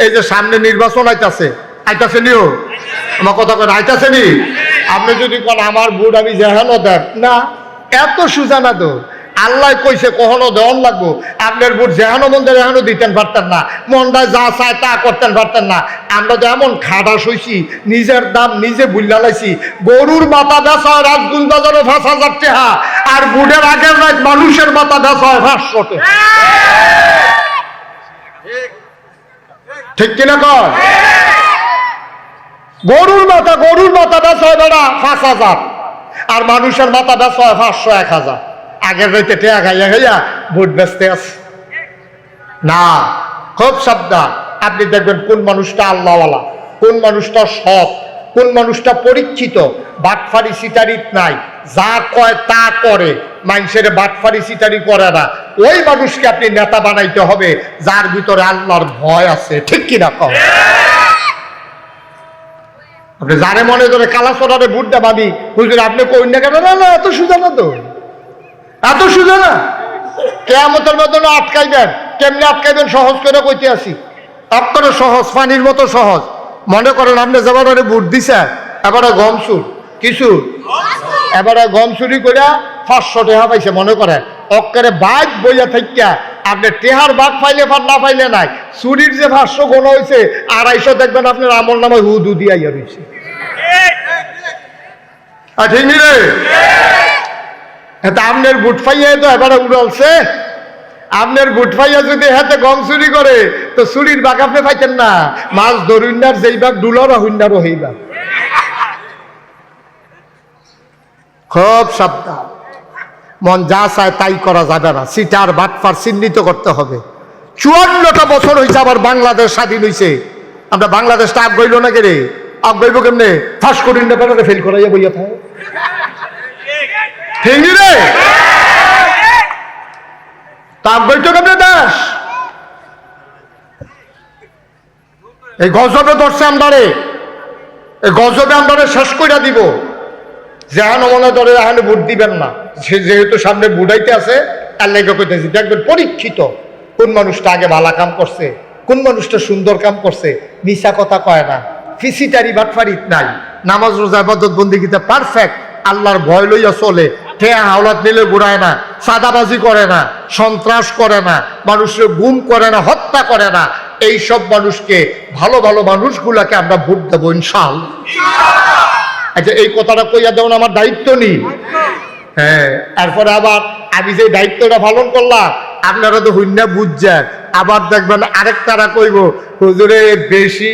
এই যে সামনে নির্বাচন আইতাছে নিও আমার কথা কেন আইতাছে নি? আপনি যদি কোন আমার ভোট আমি যেহানো দেন না, এত সুজা না তো। আল্লাহ কইছে কখনো দেওয়ান লাগবো, আপনার ভোট যেহানো মন্দির এখনো দিতেন পারতেন না, মনটায় যা চায় তা করতেন পারতেন না। আমরা তো এমন খাটাস হইছি, নিজের দাম নিজে বুল্লা লাইছি। গরুর মাথা বেচা হয় রাজগুল বাজারে ৫,০০০ টাকা, আর ভোটের আগের রাত মানুষের মাথা বেচা হয় ৫০০ টাকা। ঠিক কিনা কর? গরুর মাথা বেচা হয় বেড়া ৫,০০০, আর মানুষের মাথা বেচা হয় ৫০০ ১,০০০। আগের রাইতে টেয়া খাইয়া ভোট বেচতে আছে না। খুব সাবধান। আপনি দেখবেন কোন মানুষটা আল্লাহওয়ালা, কোন মানুষটা সৎ, কোন মানুষটা পরীক্ষিত, বাটফারি সিটারিত নাই, যা কয় তা করে, মানুষের বাটফারি সিটারি করে না। ওই মানুষকে আপনি নেতা বানাইতে হবে যার ভিতরে আল্লাহর ভয় আছে। ঠিক কিনা কও? আপনি যারে মনে করে কালাচরারে ভোট দেব আমি, হুজুর আপনি কইন না কেন? না, এত সুজা না তো, এত সুজা না। কিয়ামতের মাধ্যমে আটকাইবেন, কেমনি আটকাইবেন সহজ করে কইতে আসি। আপনারা সহজ, পানির মতো সহজ। মনে করেন আপনি যাবার ভোট দিছে, এবারে গম চুর কিছু, এবারে গম চুরি করে ৫০০ টাকা পাইছে মনে করেন, অক্কারে বাঘ বইয়া থাকিয়া আপনি টেহার বাঘ পাইলে না পাইলে নাই, চুরির যে ৫০০ গোনা হয়েছে ২৫০ দেখবেন আপনার আমল নামে হুদু দিয়া রয়েছে। ঠিক নি রে? আপনার বুট ফাইয়া তো এবারে উড়ালছে। আপনার বুট ফাইয়া যদি হাতে গম চুরি করে তো চুরির বাঘ আপনি পাইতেন না, মাছ ধরুন্নার যেই বাঘ ডুলার হইন্নারও হই বাঘ। খুব সাবধান। মন যা চায় তাই করা যাবে না, সিটার বাটফার চিহ্নিত করতে হবে। ৫৪টা বছর হয়েছে আবার বাংলাদেশ স্বাধীন হয়েছে, আমরা বাংলাদেশটা আগ গইল না কে? আগ গইব কেমনে? ফাঁস করিন না বেটারে ফেল করাইয়া বইয়া থাকে। ঠিক রে? তাপ বইতো কেমনে দাস? এই গজবে ধরছে আমদারে, এই গজবে আমদারে শেষ কইরা দিব। যেহানো মনে ধরে এখানে ভোট দিবেন না, যেহেতু সামনে বুড়াইতে আছে আল্লাহ কইতেছি। দেখবেন পরীক্ষিত কোন মানুষটা আগে ভালো কাম করছে, কোন মানুষটা সুন্দর কাম করছে, মিশা কথা কয় না, ফিসিটারি বাটফারিত নাই, নামাজ রোজা ইবাদত বন্দেগীতে পারফেক্ট, আল্লাহর ভয় লইয়া চলে, ঠেয়া হাওলাত নিলে ঘুরায় না, সাদাবাজি করে না, সন্ত্রাস করে না, মানুষের গুম করে না, হত্যা করে না। এই সব মানুষকে, ভালো ভালো মানুষগুলাকে আমরা ভোট দেবো ইনশাআল্লাহ। আচ্ছা, এই কথাটা কইয়া দেওয়া আমার দায়িত্ব নেই? হ্যাঁ। এরপরে আবার আমি যে দায়িত্বটা পালন করলাম আপনারা তো হইনা বুঝছেন, আবার দেখবেন আরেক তারা কইব হুজুরে বেশি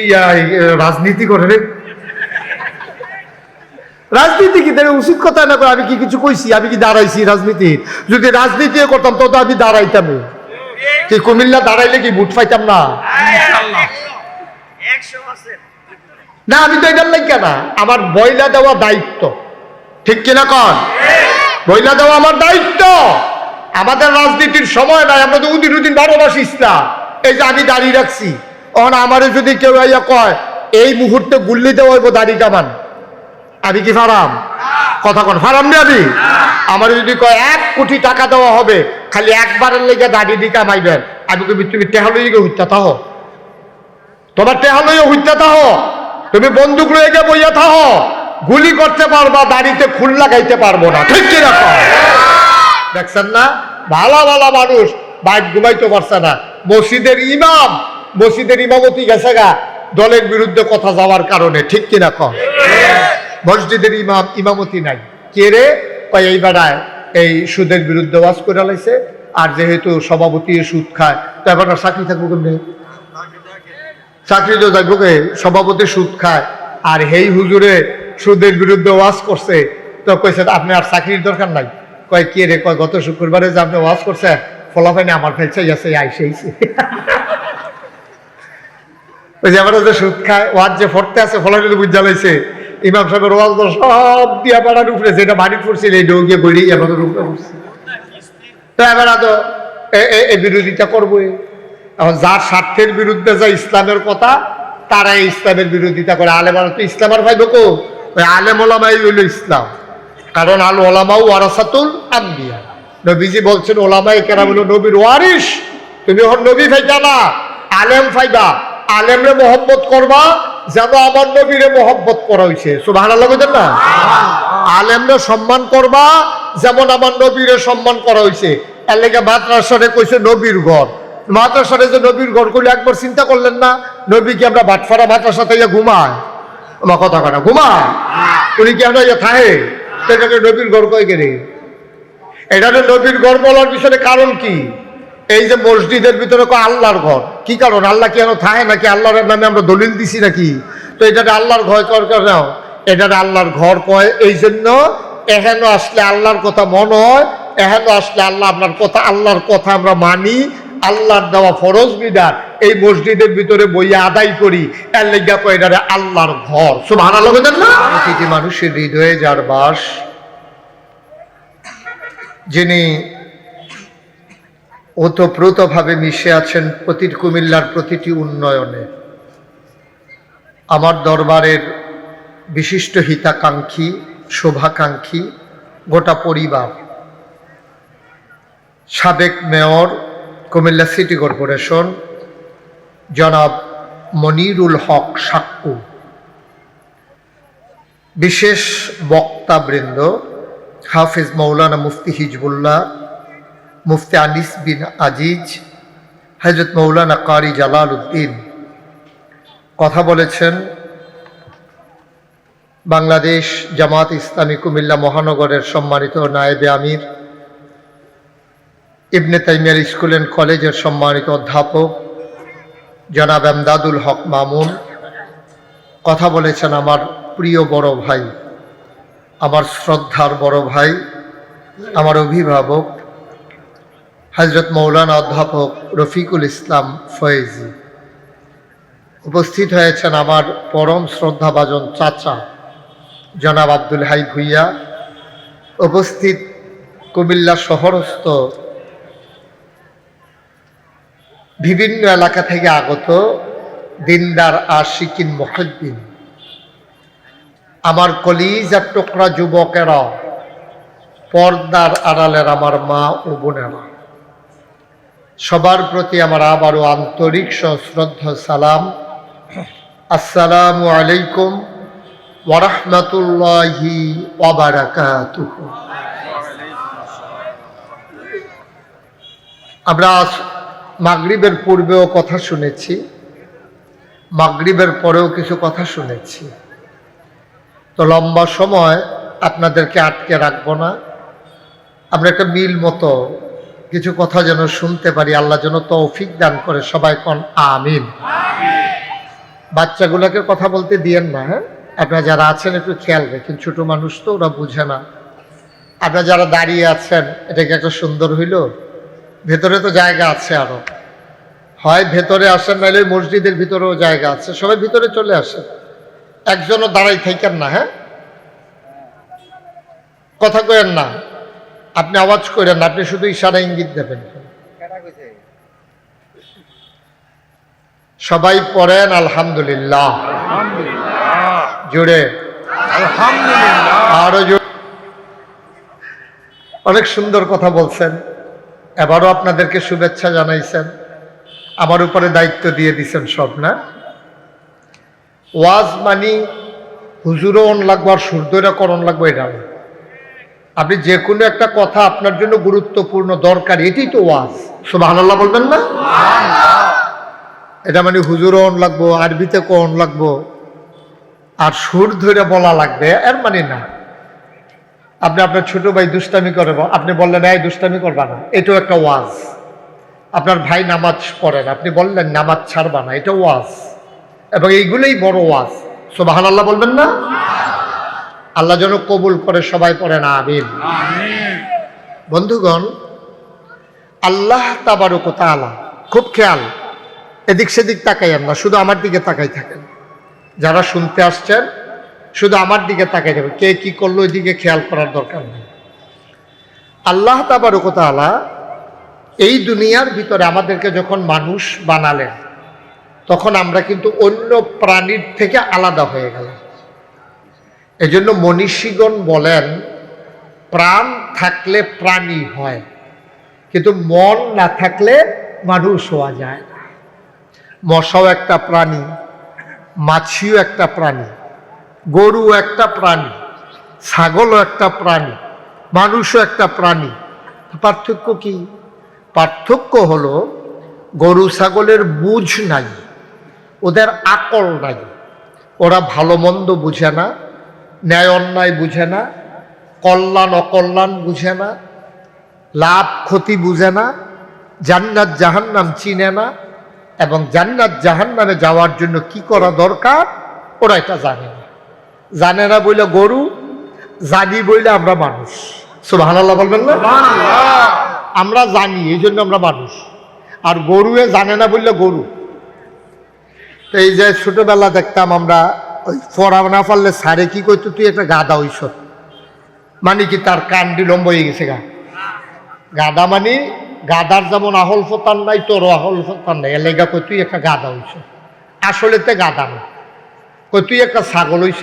রাজনীতি করে রে। রাজনীতি কি দেবে? উচিত কথা না করে আমি কি কিছু কইছি? আমি কি দাঁড়াইছি রাজনীতি? যদি রাজনীতি করতাম তো আমি দাঁড়াইতাম। কি কুমিল্লা দাঁড়াইলে কি ভোট পাইতাম না? না, আমি তো এটার লাগে না, আমার বইলা দেওয়া দায়িত্ব। ঠিক কিনা কন? বইলা দেওয়া আমার দায়িত্ব। আমাদের রাজনীতির সময় নাই, আমরা তো উদিন ১২ মাস ইসলাম। এই যে আমি দাঁড়িয়ে রাখছি, তখন আমারে যদি কেউ আইয়া কয় এই মুহূর্তে গুল্লি দেওয়া হইব দাড়ি কামান, আমি কি ফারাম? কথা কন, ফারাম নি আমি? আমার যদি কয় ১ কোটি টাকা দেওয়া হবে খালি একবারের লেগে দাড়ি দি কামাইবেন, আমি কবি তুমি টেহা লইয়া হইতা থাহ, তোমার টেহা লইয়া হইতা থাহ, তুমি বন্দুক লইয়া গিয়ে বইয়া থাহ, গুলি করতে পারবা, দাড়িতে খুল লাগাইতে পারবো না। ঠিক কিনা? দেখছেন না? ভালো ভালো মানুষ বাইক ঘুমাইতে পারছে না। মসজিদের ইমামতি গেছে গা দলের বিরুদ্ধে কথা যাওয়ার কারণে। ঠিক কিনা কম? মসজিদের ইমামতি নাই। কে রে? এই বেড়ায় এই সুদের বিরুদ্ধে ওয়াজ করে লাইছে, আর যেহেতু সভাপতি সুদ খায় তো এবার চাকরি থাকবো কেমনে? চাকরি তো থাকবো কে? সভাপতি সুদ খায়, আর হেই হুজুরে সুদের বিরুদ্ধে ওয়াজ করছে, তো কইছে আপনি আর চাকরির দরকার নাই। কয় কে রে? কয় গত শুক্রবারে যে আপনি ওয়াজ করছেন ফলাফাইনে আমার ফেলছে গেছে আইসেইছে। ওই যে আমরা যে সুদ খায় ওয়াজ যে ফরতে আছে ফলাফাইনে বুঝ জ্বালাইছে, ইমাম সাহেবের ওয়াজ সব দিয়া পাড়ার উপরে যেটা বাড়ি পড়ছিল এই ডৌকে বলি আমাদের উপরে পড়ছে। তো এবার তো এই বিরোধিতা করবোই। এখন যার স্বার্থের বিরুদ্ধে যা ইসলামের কথা তারা ইসলামের বিরোধিতা করে। আলেমারা তো ইসলামের ভাই ঢোকো, ওই আলেম ওলামাই হইল ইসলাম। কারণ আল ওলামাউ ওয়ারাসাতুল আম্বিয়া, নবীজি বলছেন ওলামায়ে কেরাম হলো নবীর ওয়ারিস। তুমি ওর নবী ফাইতা না, আলেম ফাইবা। আলেমরে মহব্বত করবা যেন আমার নবীরে মহব্বত করা হয়েছে। সুবহানাল্লাহ বলেন না? আলেমরে সম্মান করবা যেমন আমার নবীরে সম্মান করা হয়েছে। এর লেগে মাদ্রাসারে কইছে নবীর ঘর। মাদ্রাসারে যে নবীর ঘর করলে একবার চিন্তা করলেন না, নবী কি আমরা বাটফারা মাদ্রাসা থেকে ঘুমায়? আমার কথা কথা ঘুমায়? উনি কি আমরা থাকে? এটাকে নবীর ঘর কই গেলে? এটাকে নবীর ঘর বলার পিছনে কারণ কি? এই যে মসজিদের ভিতরে আল্লাহর ঘর, কি কারণ? আল্লাহ কি এখনো থাকে নাকি? আল্লাহর নামে আমরা দলিল দিছি নাকি? তো এটাকে আল্লাহর ঘর কর নাও, এটাকে আল্লাহর ঘর কয় এই জন্য এখানে আসলে আল্লাহর কথা মনে হয়, এখানে আসলে আল্লাহ আপনার কথা, আল্লাহর কথা আমরা মানি, আল্লাহর দেওয়া ফরজ বিধান এই মসজিদের ভিতরে বইয়া আদায় করি। এর লেগা কয় এটারে আল্লাহর ঘর। সুবহানাল্লাহ বলেন না? প্রতিটি মানুষের হৃদয়ে যার বাস, যিনি ওতপ্রোতভাবে মিশে আছেন প্রতিটি কুমিল্লার প্রতিটি উন্নয়নে, আমার দরবারের বিশিষ্ট হিতাকাঙ্ক্ষী, শোভাকাঙ্ক্ষী গোটা পরিবার, সাবেক মেয়র কুমিল্লা সিটি কর্পোরেশন জনাব মনিরুল হক সাক্কু, বিশেষ বক্তাবৃন্দ হাফিজ মৌলানা মুফতি হিজবুল্লাহ, মুফতি আনিস বিন আজিজ, হযরত মৌলানা কারি জালাল উদ্দিন। কথা বলেছেন বাংলাদেশ জামাত ইসলামী কুমিল্লা মহানগরের সম্মানিত নায়েবে আমির, ইবনে তাইমিয়া স্কুল অ্যান্ড কলেজের সম্মানিত অধ্যাপক জনাব এমদাদুল হক মামুন। কথা বলেছেন আমার প্রিয় বড় ভাই, আমার শ্রদ্ধার বড় ভাই, আমার অভিভাবক হযরত মৌলানা অধ্যাপক রফিকুল ইসলাম ফয়েজি। উপস্থিত হয়েছেন আমার পরম শ্রদ্ধাভাজন চাচা জনাব আব্দুল হাই ভুইয়া। উপস্থিত কুমিল্লা শহরস্থ বিভিন্ন এলাকা থেকে আগত দিনদার আশিকিন মুহিব্বিন, আমার কলিজার টুকরা যুবকেরা, পর্দার আড়ালের আমার মা ও বোনেরা, সবার প্রতি আমার আবারও আন্তরিক সশ্রদ্ধ সালাম। আসসালামু আলাইকুম ওয়া রাহমাতুল্লাহি ওয়া বারাকাতুহু। আমরা মাগরিবের পূর্বেও কথা শুনেছি, মাগরিবের পরেও কিছু কথা শুনেছি। তো লম্বা সময় আপনাদেরকে আটকে রাখবো না। আমরা একটা মিল মতো কিছু কথা যেন শুনতে পারি, আল্লাহ যেন তৌফিক দান করে। সবাই কোন আমিন। বাচ্চাগুলোকে কথা বলতে দিয়েন না, হ্যাঁ? আপনারা যারা আছেন একটু খেয়াল রাখেন, ছোট মানুষ তো, ওরা বুঝে না। আপনারা যারা দাঁড়িয়ে আছেন, এটা কি একটা সুন্দর হইল? ভেতরে তো জায়গা আছে আরো, হয় ভেতরে আসেন, নাহলে মসজিদের ভিতরেও জায়গা আছে, সবাই ভিতরে চলে আসেন। একজনও দাঁড়াই থাকেন না, হ্যাঁ? কথা কয়েন না, আপনি আওয়াজ করেন না, আপনি শুধু ইশারা ইঙ্গিত দেবেন। সবাই পড়েন আলহামদুলিল্লাহ, জোরে আলহামদুলিল্লাহ, আরো জোরে। অনেক সুন্দর কথা বলছেন, এবারও আপনাদেরকে শুভেচ্ছা জানাইছেন, আমার উপরে দায়িত্ব দিয়ে দিছেন সব, না? ওয়াজ মানি হুজুরও অন লাগবো আর সুরদৈরা করণ লাগবো, এটা না। আপনি যে কোনো একটা কথা আপনার জন্য গুরুত্বপূর্ণ দরকার, এটাই তো ওয়াজ। সুবহানাল্লাহ বলবেন না? এটা মানে হুজুরও অন লাগবো, আরবিতে কোন লাগবো আর সুর ধরে বলা লাগবে, এর মানে না। আপনি আপনার ছোট ভাই দুষ্টামি করে, আপনি বললেন এই দুষ্টামি করবা না, এটাও একটা ওয়াজ। আপনার ভাই নামাজ পড়েন, আপনি বললেন নামাজ ছাড়বা না, এটা ওয়াজ। এবং এইগুলোই বড় ওয়াজ। সুবহানাল্লাহ বলবেন না? আল্লাহ যেন কবুল করে, সবাই পড়েন আমিন। বন্ধুগণ, আল্লাহ তাবারক ওয়া তাআলা, খুব খেয়াল, এদিক সেদিক তাকাইয়েন না, শুধু আমার দিকে তাকাই থাকেন। যারা শুনতে আসছেন শুধু আমার দিকে তাকাই থাকবেন, কে কি করলো ওই দিকে খেয়াল করার দরকার নেই। আল্লাহ তাবারক ওয়া তাআলা এই দুনিয়ার ভিতরে আমাদেরকে যখন মানুষ বানালেন, তখন আমরা কিন্তু অন্য প্রাণীর থেকে আলাদা হয়ে গেলাম। এজন্য মনীষীগণ বলেন, প্রাণ থাকলে প্রাণী হয়, কিন্তু মন না থাকলে মানুষ হওয়া যায় না। মশাও একটা প্রাণী, মাছিও একটা প্রাণী, গরু একটা প্রাণী, ছাগলও একটা প্রাণী, মানুষও একটা প্রাণী। পার্থক্য কি? পার্থক্য হলো গরু ছাগলের বুঝ নাই, ওদের আকল নাই, ওরা ভালো মন্দ বুঝে না, ন্যায় অন্যায় বুঝে না, কল্যাণ অকল্যাণ বুঝে না, লাভ ক্ষতি বুঝে না, জান্নাত জাহান্নাম চিনে না, এবং জান্নাত জাহান্নামে যাওয়ার জন্য কি করা দরকার ওরা এটা জানে না। জানে না বইলে গরু, জানি বইলে আমরা মানুষ। সুবহানাল্লাহ বলবেন না? আমরা জানি এই জন্য আমরা মানুষ, আর গরুয়ে জানে না বললে গরু। তো এই যে ছোটবেলা দেখতাম আমরা, ওই পড়া না পারলে স্যারে কি করতো, তুই একটা গাধা হইস, মানে কি তার কান্ডি লম্ব হয়ে গেছে গা। গাধা মানে গাধার যেমন আহল ফতান নাই, তোরও আহল ফতান নাই, এলেগা কই তুই একটা গাধা হইস। আসলে তে গাধা না, কই তুই একটা ছাগল হইস,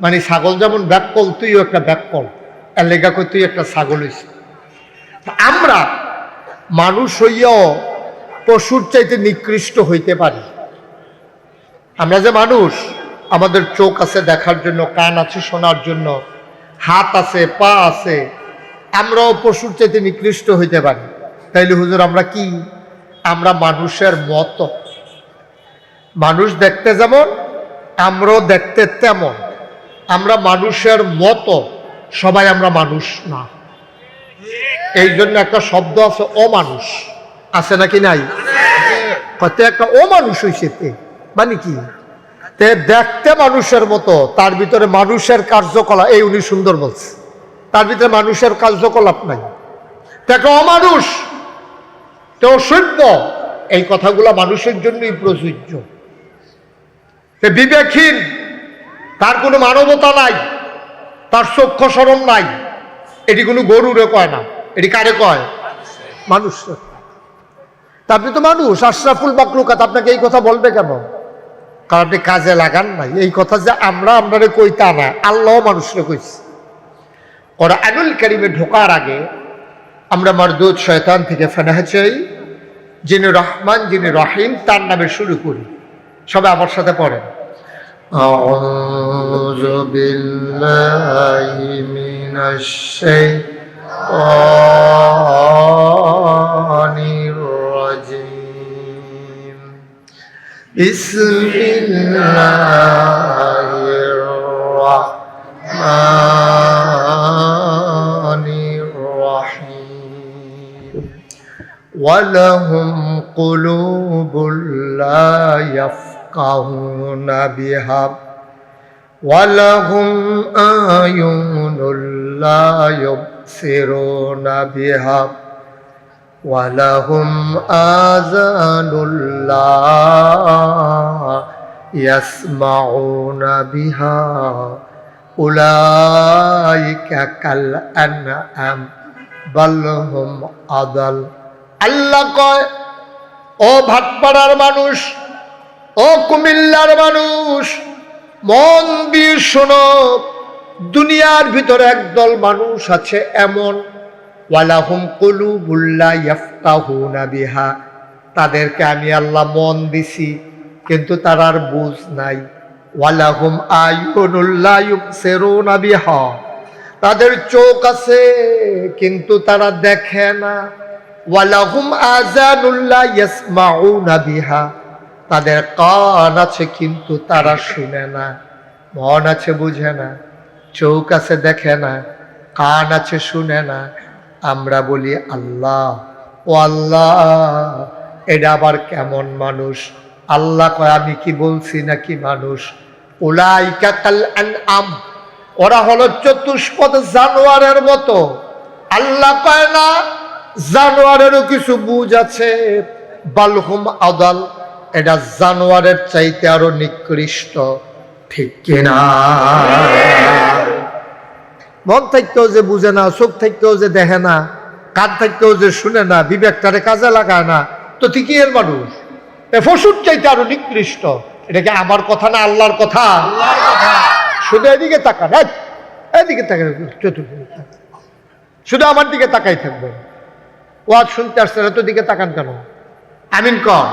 মানে ছাগল যেমন ব্যাককল, তুইও একটা ব্যাককল, এলেগা কই তুই একটা ছাগল হইস। আমরা মানুষ হইয়াও পশুর চাইতে নিকৃষ্ট হইতে পারি। আমরা যে মানুষ, আমাদের চোখ আছে দেখার জন্য, কান আছে শোনার জন্য, হাত আছে, পা আছে, আমরাও পশুর চাইতে নিকৃষ্ট হইতে পারি। তাইলে হুজুর আমরা কি? আমরা মানুষের মতো। মানুষ দেখতে যেমন আমরাও দেখতে তেমন, আমরা মানুষের মতো, সবাই আমরা মানুষ না। এই জন্য একটা শব্দ আছে অমানুষ, আছে নাকি নাই? কত একটা অমানুষ হইছে, মানে কি? তে দেখতে মানুষের মতো, তার ভিতরে মানুষের কার্যকলাপ, এই উনি সুন্দর বলছে, তার ভিতরে মানুষের কার্যকলাপ নাই, তে একটা অমানুষ, তে অসভ্য। এই কথাগুলো মানুষের জন্যই প্রযোজ্য। বিবেকহীন, তার কোনো মানবতা নাই, তার চক্ষু শরম নাই, এটি কোনো গরুরে কয় না, এটি কারে কয়? মানুষ। তা আপনি তো মানুষ, আশরাফুল মাখলুকাত, আপনাকে এই কথা বলবে কেন? কারণ আপনি কাজে লাগান নাই। এই কথা যে আমরা কই তা না, আল্লাহ মানুষরে কইছে। কোরআনুল কারীমে ঢোকার আগে আমরা মারদুদ শয়তান থেকে ফেনাহ চাই, যিনি রহমান, যিনি রহিম, তার নামে শুরু করি। সবাই আমার সাথে পড়েন, আউযু বিল্লাহি মিনাশ শাইতানির রাজীম। বিসমিল্লাহির রাহমানির রাহিম। ওয়ালাহুম কুলুবুল লা ইয়াফকাহুনা বিহা ওয়ালাহুম আয়ুনুল লা ইউবসিরুনা বিহা ওয়ালাহুম আযানুল লা ইয়াসমাউনা বিহা উলাইকা কাল আনআম বাল হুম আদাল। আল্লাহ কয়, ও ভাটপাড়ার মানুষ, ও কুমিল্লার মানুষ, মন দিয়ে শোনো, দুনিয়ার ভিতরে একদল মানুষ আছে এমন, ওয়ালাহুম কুলুবুল লা ইয়াফকাহুনা বিহা, তাদেরকে আমি আল্লাহ মন দিছি কিন্তু তার আর বুঝ নাই। ওয়ালাহুম আয়ুনুল লা ইউবসিরুনা বিহা, তাদের চোখ আছে কিন্তু তারা দেখে না। ওয়ালাহুম আযানুল লা ইয়াসমাউনা বিহা, তাদের কান আছে কিন্তু তারা শুনে না। মন আছে বুঝে না, চোখ আছে দেখে না, কান আছে শুনে না। আমরা বলি আল্লাহ, ও আল্লাহ, এটা আবার কেমন মানুষ? আল্লাহ কয়, আমি কি বলছি নাকি মানুষ? উলাইকা কাল আনআম, ওরা হলো চতুষ্পদ জানোয়ারের মতো। আল্লাহ কয় না, জানোয়ারেরও কিছু বুঝ আছে। বালহুম আদাল, এটা জানোয়ারের চাইতে আরো নিকৃষ্ট। ঠিক কিনা? মন থাকতেও যে বুঝে না, চোখ থাকতেও যে দেখে না, কান থাকতেও যে শুনে না, বিবেকটারে কাজে লাগায় না, তো তুই কি এর মানুষ? এ পশুর চাইতে আরো নিকৃষ্ট। এটা কি আমার কথা না আল্লাহর কথা? শুধু এদিকে তাকান, এদিকে তাকান, চতুর্দিকে শুধু আমার দিকে তাকাই থাকবেন। ওয়াজ শুনতে আসছে না, তো দিকে তাকান কেন? আমিন কর।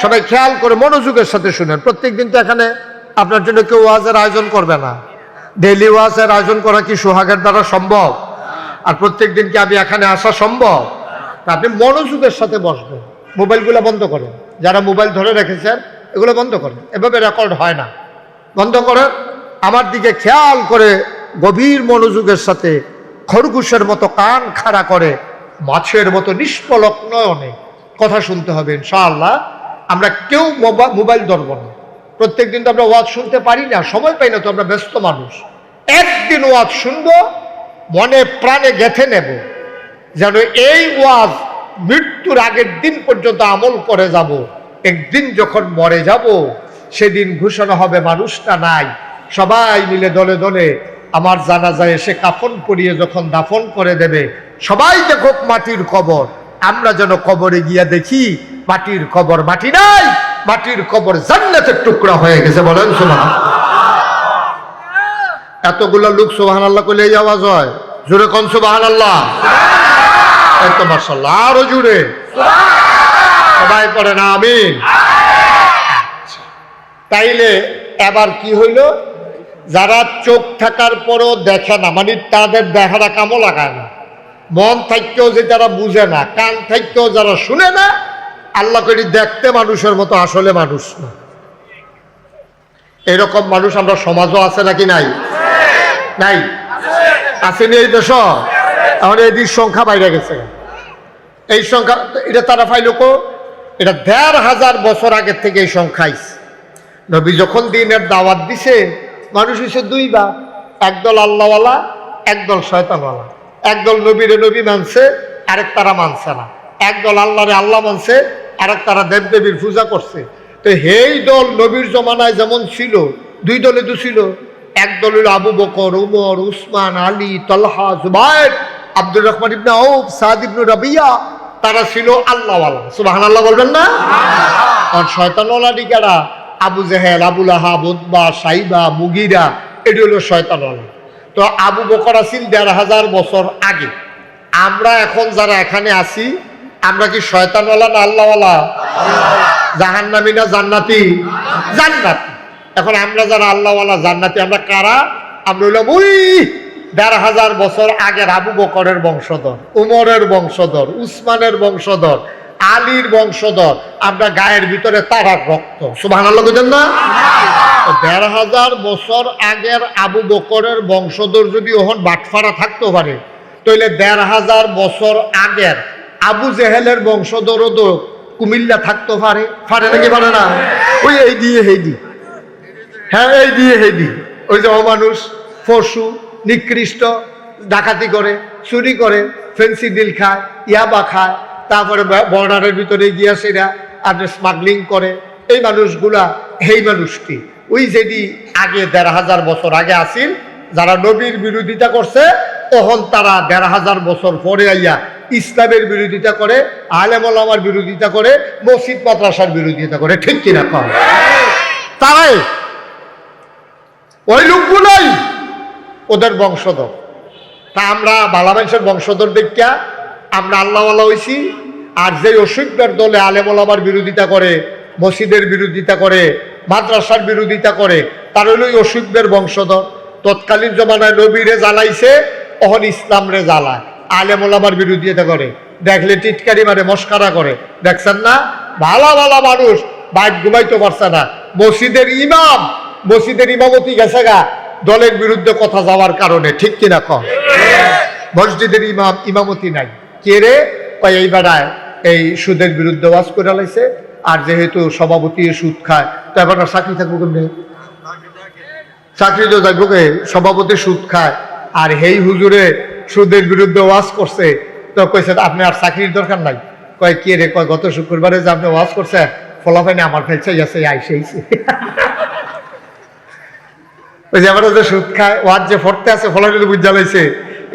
সবাই খেয়াল করে মনোযোগের সাথে শুনেন। প্রত্যেকদিন তো এখানে আপনার জন্য কেউ ওয়াজের আয়োজন করবে না। ডেইলি ওয়াজের আয়োজন করা কি সোহাগের দ্বারা সম্ভব? আর প্রত্যেক দিন কি আমি এখানে আসা সম্ভব? আপনি মনোযোগের সাথে বসবেন। মোবাইলগুলো বন্ধ করেন, যারা মোবাইল ধরে রেখেছেন এগুলো বন্ধ করেন, এভাবে রেকর্ড হয় না, বন্ধ করেন। আমার দিকে খেয়াল করে গভীর মনোযোগের সাথে খরগোশের মতো কান খাড়া করে মাছের মতো নিষ্পলক নয়নে কথা শুনতে হবে ইনশাআল্লাহ। আমরা কেউ মোবাইল ধরবো না। প্রত্যেকদিন তো আমরা ওয়াজ শুনতে পারি না, সময় পাই না, তো আমরা ব্যস্ত মানুষ। একদিন ওয়াজ শুনবো, মনে প্রাণে গেঁথে নেব, যেন এই ওয়াজ মৃত্যুর আগের দিন পর্যন্ত আমল করে যাব। একদিন যখন মরে যাব সেদিন ঘোষণা হবে মানুষটা নাই, সবাই মিলে দলে দলে আমার জানাজায় এসে কাফন পরিয়ে যখন দাফন করে দেবে, সবাই দেখুক মাটির কবর, আমরা যেন কবরে গিয়া দেখি মাটির কবর মাটি নাই, মাটির কবর জান্নাতের টুকরা হয়ে গেছে। বলেন সুবহানাল্লাহ। এতগুলো লোক সুবহানাল্লাহ কইলে এই আওয়াজ হয়? জোরে কোন সুবহানাল্লাহ। এই তো মাশাআল্লাহ, আরো জোরে সবাই পড়ে না আমিন। তাইলে এবার কি হইল? যারা চোখ থাকার পরও দেখে না, মানে তাদের দেখাটা কামও লাগায় না, মন থাকতেও যে তারা বুঝে না, কান থাকতেও যারা শুনে না, আল্লাহ করি দেখতে মানুষের মতো, আসলে মানুষ না। এরকম মানুষ আমরা সমাজও আছে নাকি নাই? নাই আসেনি এই দেশ? এখন এই সংখ্যা বাইরে গেছে। এই সংখ্যা এটা তারা পাইল কো? এটা ১৫০০ বছর আগের থেকে এই সংখ্যা আইছে। নবী যখন দিনের দাওয়াত দিছে, মানুষ হইছে দুই ভাগ, একদল আল্লাহওয়ালা, একদল শয়তানওয়ালা। একদল নবীরে নবী মানছে, আরেক তারা মানছে না। একদল আল্লাহরে আল্লাহ মানছে, আরেক তারা দেবদেবীর পূজা করছে। তো এই দল নবীর জমানায় যেমন ছিল, দুই দলে তো ছিল। একদল হইল আবু বকর, উমর, উসমান, আলী, তালহা, জুবায়ের, আব্দুর রহমান ইবনে আউফ, সাদ ইবনে রাবিয়া। তারা ছিল আল্লাহওয়ালা। সুবহানাল্লাহ বলবেন না? আর শয়তানওয়ালা ডিকারা আবু জেহেল, আবু লাহাব, উতবা, সাইবা, মুগিরা, এটি হলো শয়তানওয়ালা। তো আবু বকর আসিল ১৫০০ বছর আগে। আমরা এখন যারা এখানে আছি, আমরা কি শয়তানওয়ালা না আল্লাহওয়ালা? জাহান্নামী না জান্নাতি? জান্নাতি। এখন আমরা যারা আল্লাহওয়ালা জান্নাতি, আমরা কারা? আমরা হইলাম ওই ১৫০০ বছর আগের আবু বকরের বংশধর, উমরের বংশধর, উসমানের বংশধর, আলীর বংশধর। আমরা গায়ের ভিতরে তারার রক্ত। সুবহানাল্লাহ বুঝেন না? ১৫০০ বছর আগের আবু বকরের বংশধর যদি ওহন বাটফারা থাকতে পারে, তাহলে ১৫০০ বছর আগের আবু জেহেলের বংশধরও তো কুমিল্লা থাকতে পারে। পারে নাকি পারে না? ওই এই দিয়ে হেদি, হ্যাঁ এই দিয়ে হেদি। ওই যে অমানুষ, পশু, নিকৃষ্ট, ডাকাতি করে, চুরি করে, ফেন্সি ডিল খায়, ইয়াবা খায়, তারপরে বর্ডারের ভিতরে গিয়া সেটা আর স্মাগলিং করে। এই মানুষগুলা, এই মানুষটি ওই যেটি আগে ১৫০০ বছর আগে আসিল, যারা নবীর বিরোধিতা করছে, তখন তারা ১৫০০ বছর পরে আইয়া ইসলামের বিরোধিতা করে, আলেম ওলামার বিরোধিতা করে, মসজিদ মাদ্রাসার বিরোধিতা করে। ঠিক কিনা কম? তারাই ওই লোকগুলোই ওদের বংশধর। তা আমরা ভালো মানুষের বংশধর দেখিয়া আমরা আল্লাহওয়ালা হইছি। আর যে অসুখের দলে আলেম ওলামার বিরোধিতা করে, মসজিদের বিরোধিতা করে, মাদ্রাসার বিরোধিতা করে, তার হইল ওই অসুখের বংশধর। তৎকালীন জমানায় নবীরে জ্বালাইছে, তখন ইসলাম রে জ্বালায়, আলেম ওলামার বিরোধিতা করে, দেখলে টিটকারি মারে, মস্কারা করে। দেখছেন না? ভালো ভালো মানুষ বাইক ঘুমাইতে পারছে না। মসজিদের ইমাম, মসজিদের ইমামতি গেছে গা দলের বিরুদ্ধে কথা যাওয়ার কারণে। ঠিক কিনা কম? মসজিদের ইমাম ইমামতি নাই। কে রে? এই বেড়ায় এই সুদের বিরুদ্ধে ওয়াজ করে লাইছে। আর যেহেতু সভাপতি সুদ খায়, তো এবার চাকরি থাকবো কেমনে? চাকরি তো থাকবো কে? সভাপতি সুদ খায়, আর হেই হুজুরে সুদের বিরুদ্ধে ওয়াজ করছে। তো কইছে আপনি আর চাকরির দরকার নাই। কয় কে রে? কয় গত শুক্রবারে যে আপনি ওয়াজ করছে, ফলাফাইনে আমার ফেলছে গেছে, আইসেইছে। ওই যে আমরা যে সুদ খায়, ওয়াজ যে ফরতে আছে, ফলাফাইনে বুঝা লাইছে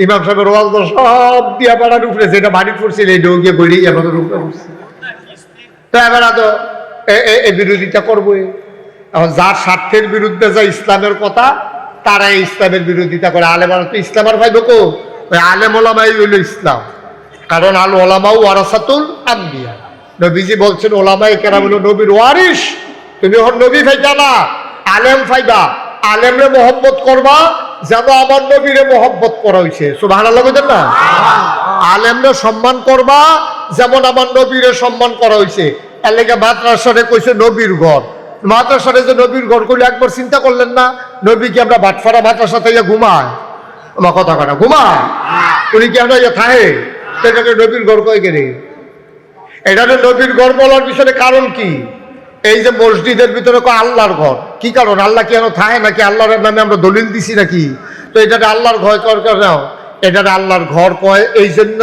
ইমাম সাহেবের ওয়াজ সব দিয়া বেড়ার উপরে, যেটা বাড়ির পড়ছিল এই ডোগিয়ে গড়ি এবার উপরে পড়ছে। তো এবার তো এই বিরোধিতা করবোই। এখন যার স্বার্থের বিরুদ্ধে যা ইসলামের কথা, তারা ইসলামের বিরোধিতা করে। আলেমারা তো ইসলাম আর ভাইব কো? ওই আলেম ওলামাই হইল ইসলাম। কারণ আল ওলামাউ ওয়ারাসাতুল আম্বিয়া, নবীজি বলছেন ওলামায়ে কেরাম হলো নবীর ওয়ারিস, তুমি হন নবী ফাইতা না, আলেম ফাইবা, আলেমরে মহব্বত করবা যেন আমার নবীরে মহব্বত করা হয়েছে। সুবহানাল্লাহ বলেন না? আলেমরে সম্মান করবা যেমন আমার নবীরে সম্মান করা হয়েছে। এর লেগে মাদ্রাসারে কইছে নবীর ঘর। মাদ্রাসারে যে নবীর ঘর করলে একবার চিন্তা করলেন না, নবী কি আমরা বাটফারা মাদ্রাসা থেকে ঘুমায়? আমার কথা কথা ঘুমায়, উনি কি আমরা থাহে? এটাকে নবীর ঘর কয়ে গেলে, এটাকে নবীর ঘর বলার পিছনে কারণ কি? এই যে মসজিদের ভিতরে আল্লাহর ঘর, কি কারণ? আল্লাহ কি এখনো থাকে নাকি? আল্লাহর নামে আমরা দলিল দিছি নাকি? তো এটাকে আল্লাহর ঘর কর নাও, এটাকে আল্লাহর ঘর কয় এই জন্য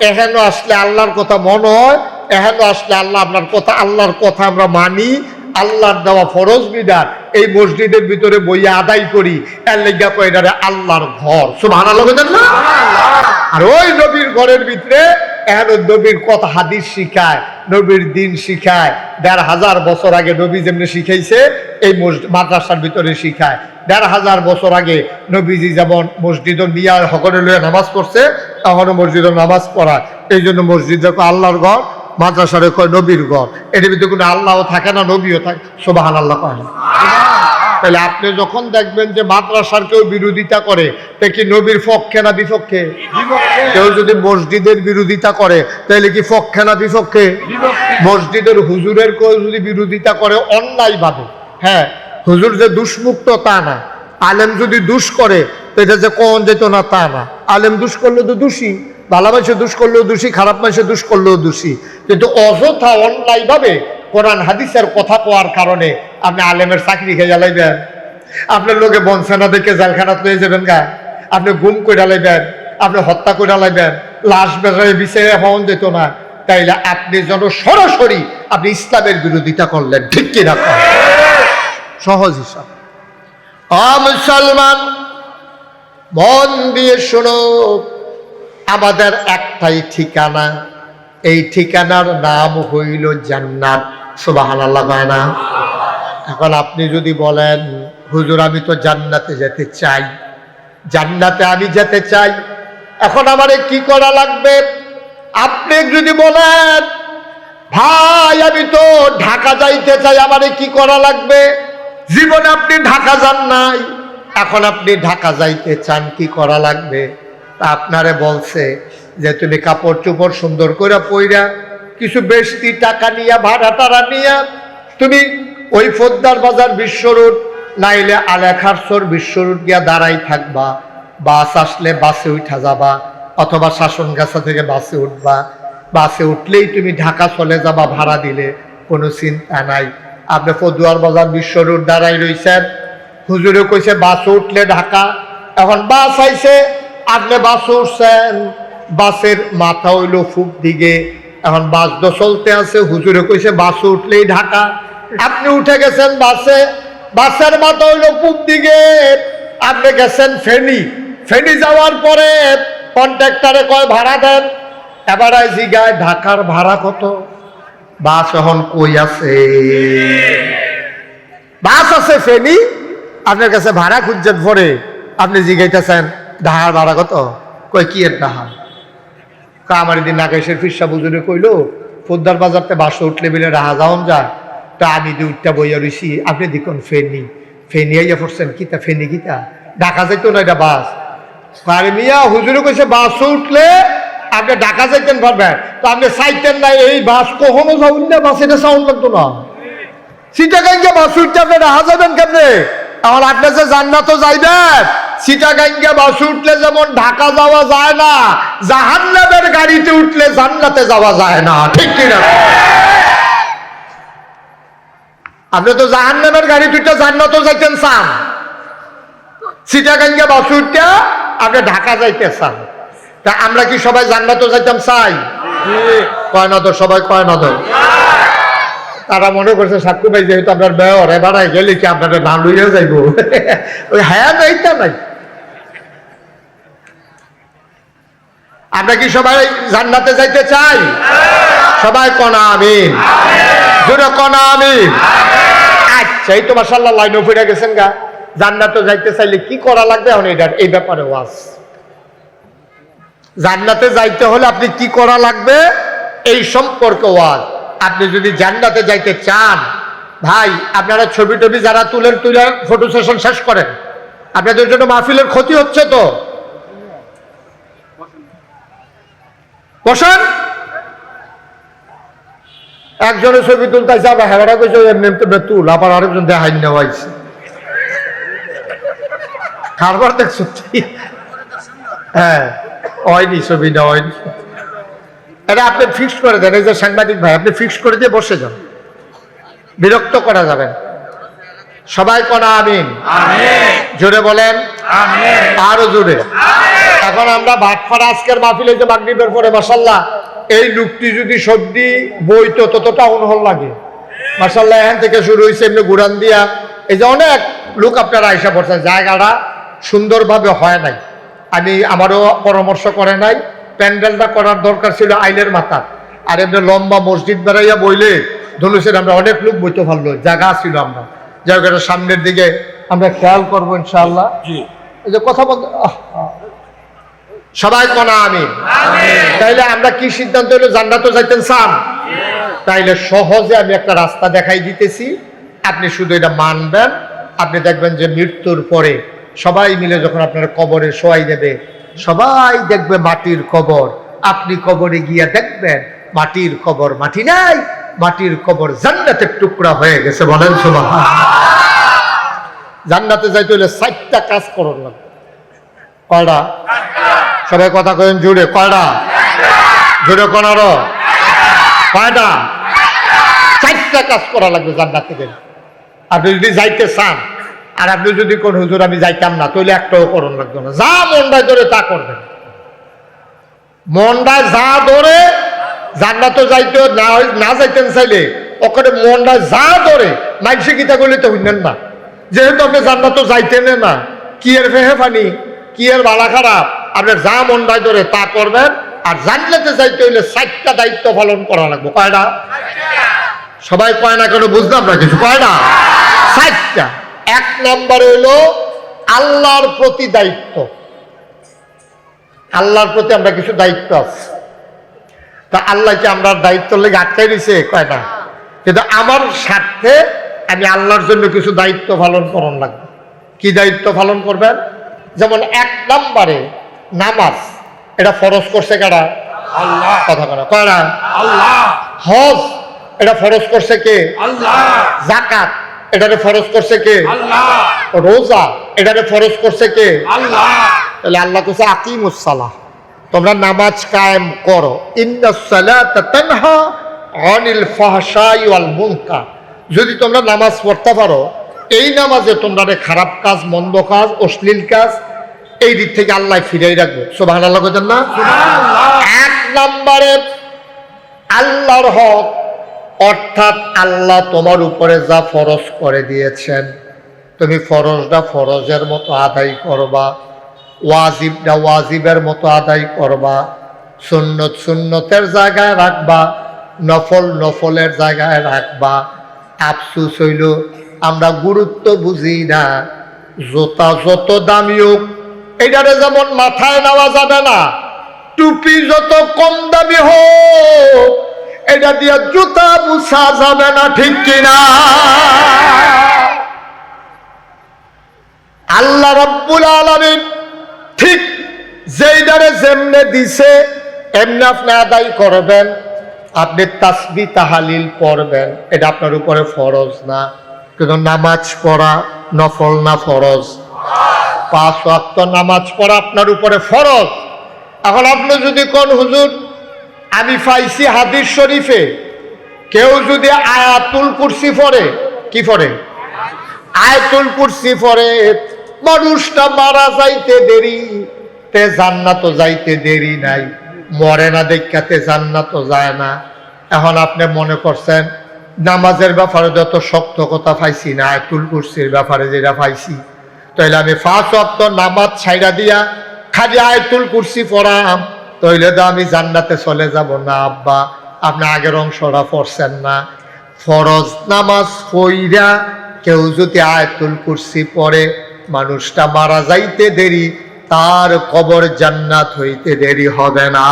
এখানে আসলে আল্লাহর কথা মনে হয়, এখানে আসলে আল্লাহ আপনার কথা, আল্লাহর কথা আমরা মানি, আল্লাহর দেওয়া ফরজ বিধান এই মসজিদের ভিতরে বইয়া আদায় করি, এর লেগা কয় এটারে আল্লাহর ঘর। সুবহানাল্লাহ বলেন না? আর ওই নবীর ঘরের ভিতরে এখন নবীর কথা হাদিস শিখায়, নবীর দিন শিখায়। ১৫০০ বছর আগে নবী যেমনি শিখাইছে এই মাদ্রাসার ভিতরে শিখায়। ১৫০০ বছর আগে নবীজি যেমন মসজিদের মিয়া হকরে লইয়া নামাজ পড়ছে, তখনও মসজিদের নামাজ পড়ায়। এই জন্য মসজিদ আল্লাহর ঘর, মাদ্রাসারে কয় নবীর ঘর। এর ভিতরে কোনো আল্লাহও থাকে না, নবীও থাকে। সুবহানাল্লাহ কয় না? তাহলে আপনি যখন দেখবেন যে মাদ্রাসার কেউ বিরোধিতা করে, তা কি নবীর পক্ষে না বিপক্ষে? কেউ যদি মসজিদের বিরোধিতা করে তাহলে কি পক্ষে না বিপক্ষে? মসজিদের হুজুরের কেউ যদি বিরোধিতা করে অন্যায় ভাবে, হ্যাঁ, হুজুর যে দুষ্মুক্ত তা না। আলেম যদি দুষ করে তো এটা যে কোন যেত না তা না। আলেম দুষ করলে তো দোষী, ভালো মানুষে দুষ করলেও দোষী, খারাপ মানুষে দুষ করলেও দোষী। কিন্তু অযথা অন্যায় ভাবে কোরআন হাদিসের কথা কোয়ার কারণে আপনি আলেমের চাকরি খেয়ে জ্বালাইবেন, আপনার লোকে বনসেনা দেখে জেলখানাত লয়ে যাবেন গা, আপনি গুম করে জ্বালাইবেন, আপনি হত্যা করে জ্বালাইবেন, লাশ বেজায় বিচারে হওয়া যেত না। তাইলে আপনি যেন সরাসরি আপনি ইসলামের বিরোধিতা করলেন, ঠিক কিনা? সহজ হিসাব। মুসলমান মন দিয়ে শোনো, আমাদের একটাই ঠিকানা, এই ঠিকানার নাম হইল জান্নাত। সুবহানাল্লাহ হয় না? এখন আপনি যদি বলেন হুজুর আমি তো জান্নাতে যেতে চাই, জান্নাতে আমি যেতে চাই, এখন আমারে কি করা লাগবে? আপনি যদি বলেন ভাই আমি তো ঢাকা যাইতে চাই, আমারে কি করা লাগবে? জীবনে আপনি ঢাকা যান নাই, এখন আপনি ঢাকা যাইতে চান, কি করা লাগবে? আপনারে বলছে যে তুমি কাপড় চোপড় সুন্দর করে পইরা কিছু বেশি টাকা নিয়া ভাড়া টাড়া নিয়া তুমি ওই ফোদ্দার বাজার বিশ্ব রোড নাইলে আলেখারসর বিশ্ব রোড গিয়া দাঁড়াই থাকবা, বাস আসলে বাসে উঠা যাবা, অথবা শাসনগাছা থেকে বাসে উঠবা, বাসে উঠলেই তুমি ঢাকা চলে যাবা, ভাড়া দিলে কোনো চিন্তা নাই। আপনি ফদুয়ার বাজার বিশ্ব রোড দাঁড়াই রইছেন, হুজুরে কইছে বাসে উঠলে ঢাকা, এখন বাস আইছে, আপনি বাসে উঠছেন, বাসের মাথা হইল ফুক দিকে, এখন বাস তো চলতে আছে, হুজুরে কইছে বাসে উঠলেই ঢাকা, আপনি উঠে গেছেন বাসে, বাসের মাথা হইল পূব দিকে, আপনি গেছেন ফেনী, ফেনী যাওয়ার পরে কন্ট্রাক্টরে কয় ভাড়া দেন, এবার জিগায় ঢাকার ভাড়া কত? বাস এখন কই আছে? বাস আছে ফেনী, আপনার কাছে ভাড়া খুঁজছেন, পরে আপনি জিগাইতেছেন ঢাকার ভাড়া কত? কয় কি এর ঢাকা? আমার দিন নাগেশের ফিরসা বুজুরে কইলো ফোদ্দার বাজারতে বাস উঠলে বিলে রাহা যাওন যায়, তা আমি দুইটা বইয়া রইছি, আপনি দেখুন ফেনী, ফেনী আইয়া পড়ছেন, কিতা ফেনী কিতা? ঢাকা যাইতো না এটা বাস। আরে মিয়া হুজুরে কইছে বাস উঠলে আপনি ঢাকা যাইতেন পারবেন, তো আপনি চাইতেন না এই বাস কখনো যাউন না, বাস এটা সাউন্ড লাগতো না, চিটাগাঙ্গে বাস উঠতে আপনি রাহা যাবেন কেমনে? আমার আপনি যে জান্নাতও যাইবেন, চিটাগাঙ্গে বাস উঠলে যেমন ঢাকা যাওয়া যায় না, জাহান্নামের গাড়িতে উঠলে জান্নাতে যাওয়া যায় না, ঠিক কিনা? আপনি তো জাহান্নামের গাড়িতে উঠতে জান্নাতও যাইতেন চান, চিটাগাঙ্গে বাস উঠতে আপনি ঢাকা যাইতে চান, তা আমরা কি সবাই জান্নাতও যাইতাম চাই? কয় না তো, সবাই কয় না তো। তারা মনে করছে সাক্ষী ভাই যেহেতু আপনার বেয়র এবার গেলে কি আপনার না লইয়া যাইব, ওই হ্যাঁ এইটা নাই। আমরা কি সবাই জান্নাতে যাইতে চাই? সবাই কনা আমিন, জোরে কনা আমিন। আচ্ছা এই তো মাশাআল্লাহ লাইনও ফিরে গেছেন গা, জান্নাতে যাইতে চাইলে কি করা লাগবে? এখন এটার এই ব্যাপারে ওয়াজ। জান্নাতে যাইতে হলে আপনি কি করা লাগবে এই সম্পর্কে ওয়াজ। আপনি যদি জান্নাতে যাইতে চান ভাই, আপনারা ছবি টবি যারা তুলে ফটো সেশন শেষ করেন, আপনাদের জন্য মাহফিলের ক্ষতি হচ্ছে তো। বসেন। একজনের ছবি তুলতেছে, আবার হেরাটা কইছে এমনি তুল, আবার আরেকজন দেখাই নেওয়াইছে। কারবার দেখছো? হ্যাঁ, হয়নি, ছবি না হয়নি। এটা আপনি ফিক্স করে দেন। এই যে সাংবাদিক ভাই, আপনি ফিক্স করে দিয়ে বসে যান, বিরক্ত করা যাবেন। সবাই কোন আমিন? জোরে বলেন আরো জোরে। এখন আমরা ভাটফাড়া আজকের মাহফিলে যে মাগরিবের পরে মাশাআল্লাহ এই লোকটি যদি সবজি বইতো ততটা অনহল লাগে। মাশাআল্লাহ এখান থেকে শুরু হয়েছে এমনি গুড়ান দিয়া, এই যে অনেক লোক আপনারা আইসা পড়ছেন। জায়গাটা সুন্দরভাবে হয় নাই, আমারও পরামর্শ করে নাই। প্যান্ডেলটা করার দরকার ছিল আইলের মাথা, আর এমনি লম্বা মসজিদ বেড়াইয়া বইলে ধনুষের আমরা অনেক লোক বইতে পারলো, জায়গা ছিল। আমরা জায়গাটা সামনের দিকে আমরা খেয়াল করবো ইনশাআল্লাহ। এই যে কথা বলতে সবাই কোনা আমিন। তাইলে আমরা কি সিদ্ধান্ত হলো? জান্নাতে যাইতেন চান? তাইলে সহজে আমি একটা রাস্তা দেখাই দিতেছি, আপনি শুধু এটা মানবেন। আপনি দেখবেন যে মৃত্যুর পরে সবাই মিলে যখন আপনার কবরে শোয়াই দেবে, সবাই দেখবে মাটির কবর। আপনি কবরে গিয়া দেখবেন মাটির কবর মাটি নাই, মাটির কবর জান্নাতের টুকরা হয়ে গেছে। বলেন সুবহানাল্লাহ। জান্নাতে যাইতে হলে 4টা কাজ করার লাগবে। কয়টা? সবাই কথা কয়েন জুড়ে। কয়টা? জুড়ে কোন আরো কয়টা? 4টা কাজ করা লাগবে জান্নাতে গেলে। আপনি যদি যাইতে চান, আর আপনি যদি কোন হুজুর আমি যাইতাম না, তাহলে একটাও করণ লাগবে না। যা মনটায় ধরে তা করবেন। মনটায় যা ধরে জান্নাতে যাইতে না যাইতেন চাইলে ওখানে মনটায় যা ধরে মাইসে গীতা করলে তো হইলেন না। যেহেতু আপনি জান্নাতে যাইতেন না, কি এর ফেহেফানি, কি এর বালা খারাপ, আপনার যা মনটায় ধরে তা করবেন। আর জান্নাতে যাইতে হইলে 4টা দায়িত্ব পালন করা লাগবে। কয়টা? সবাই কয় না কেন বুঝলাম না কিছু। কয়টা? 4টা। 1 নম্বর হইলো আল্লাহর প্রতি দায়িত্ব। আল্লাহর প্রতি আমরা কিছু দায়িত্ব আছে। তা আল্লাহকে আমরা দায়িত্ব লেগে আটকাই দিছে কয়টা? কিন্তু আমার স্বার্থে আমি আল্লাহর জন্য কিছু দায়িত্ব পালন করার লাগবে। কি দায়িত্ব পালন করবেন? যেমন 1 নম্বরে নামাজ, এটা ফরজ করছে কারা? আল্লাহ। কথা বলা কয়টা? আল্লাহ। হজ, এটা ফরজ করছে কে? আল্লাহ। যাকাত, এটারে ফরজ করছে কে? আল্লাহ। রোজা, এটারে ফরজ করছে কে? আল্লাহ। তাহলে আল্লাহ কইছে আকিমুস সালাহ, তোমরা নামাজ কায়েম করো। ইন্নাস সালাতা তানহা আনিল ফাহশাই ওয়াল মুনকার। যদি তোমরা নামাজ পড়তে পারো, এই নামাজে তোমরা খারাপ কাজ, মন্দ কাজ, অশ্লীল কাজ এই দিক থেকে আল্লাহ ফিরাই রাখবে। সুবহানাল্লাহ কইতেন না? সুবহানাল্লাহ। 1 নম্বরে আল্লাহর হক, অর্থাৎ আল্লাহ তোমার উপরে যা ফরজ করে দিয়েছেন তুমি ফরজটা ফরজের মতো আদায় করবা, ওয়াজিবটা ওয়াজিবের মতো আদায় করবা, সুন্নত সুন্নতের জায়গায় রাখবা, নফল নফলের জায়গায় রাখবা। আফসুস হইল আমরা গুরুত্ব বুঝি না। জোতা যত দামি হোক এটারে যেমন মাথায় নেওয়া যাবে না, টুপি যত কম দামি হোক এটা দিয়ে জুতা মুছা যাবে না, ঠিক কিনা? আল্লাহ রাব্বুল আলামিন ঠিক যেইটারে যেমনে দিছে এমনি আপনি আদায় করবেন। আপনি তাসবিহ তাহলিল পড়বেন, এটা আপনার উপরে ফরজ না। কিন্তু নামাজ পড়া নফল না ফরজ? 5 ওয়াক্ত নামাজ পড়া আপনার উপরে ফরজ। এখন আপনি যদি কোন হুজুর আমি পাইছি হাদিস শরীফে কেউ যদি আয়াতুল কুরসি পড়ে, কি পড়ে? আয়াতুল কুরসি পড়ে, মানুষটা মারা যাইতে দেরি তে জান্নাতও যাইতে দেরি নাই, মরে না দেখাতে জান্নাতও যায় না। এখন আপনি মনে করছেন নামাজের ব্যাপারে যত শক্ত কথা পাইছি না, আয়াতুল কুরসির ব্যাপারে যেটা পাইছি, তাইলে আমি 5 ওয়াক্ত নামাজ ছাইড়া দিয়া খালি আয়াতুল কুরসি পড়াম, তাইলে তো আমি জান্নাতে চলে যাব না। আব্বা, আপনি আগের অংশটা পড়ছেন না। ফরজ নামাজ পইরা কেউ যদি আয়াতুল কুরসি পড়ে, মানুষটা মারা যাইতে দেরি, তার কবর জান্নাত হইতে দেরি হবে না।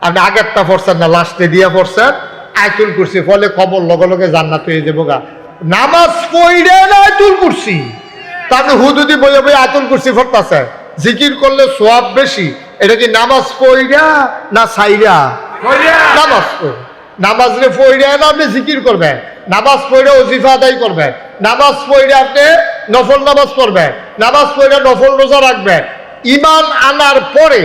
আপনি আগেরটা পড়ছেন না, লাস্টে দিয়া পড়ছেন আয়াতুল কুরসি, ফলে খবর লগে লগে জান্নাত হয়ে যাবো গা। নামাজ পড়ে না আয়াতুল কুরসি, তা আপনি হুদুদি বইয়ে বই আয়াতুল কুরসি পড়তেছে, জিকির করলে সওয়াব বেশি। এটা কি নামাজ পড়া না সাইরা? নামাজ পড়ে। নামাজ রে পড়ে না আপনি জিকির করবেন, নামাজ পড়ে ওজিফা আদায় করবেন, নামাজ পড়ে আপনি নফল নামাজ পড়বেন, নামাজ পড়ে নফল রোজা রাখবেন। ঈমান আনার পরে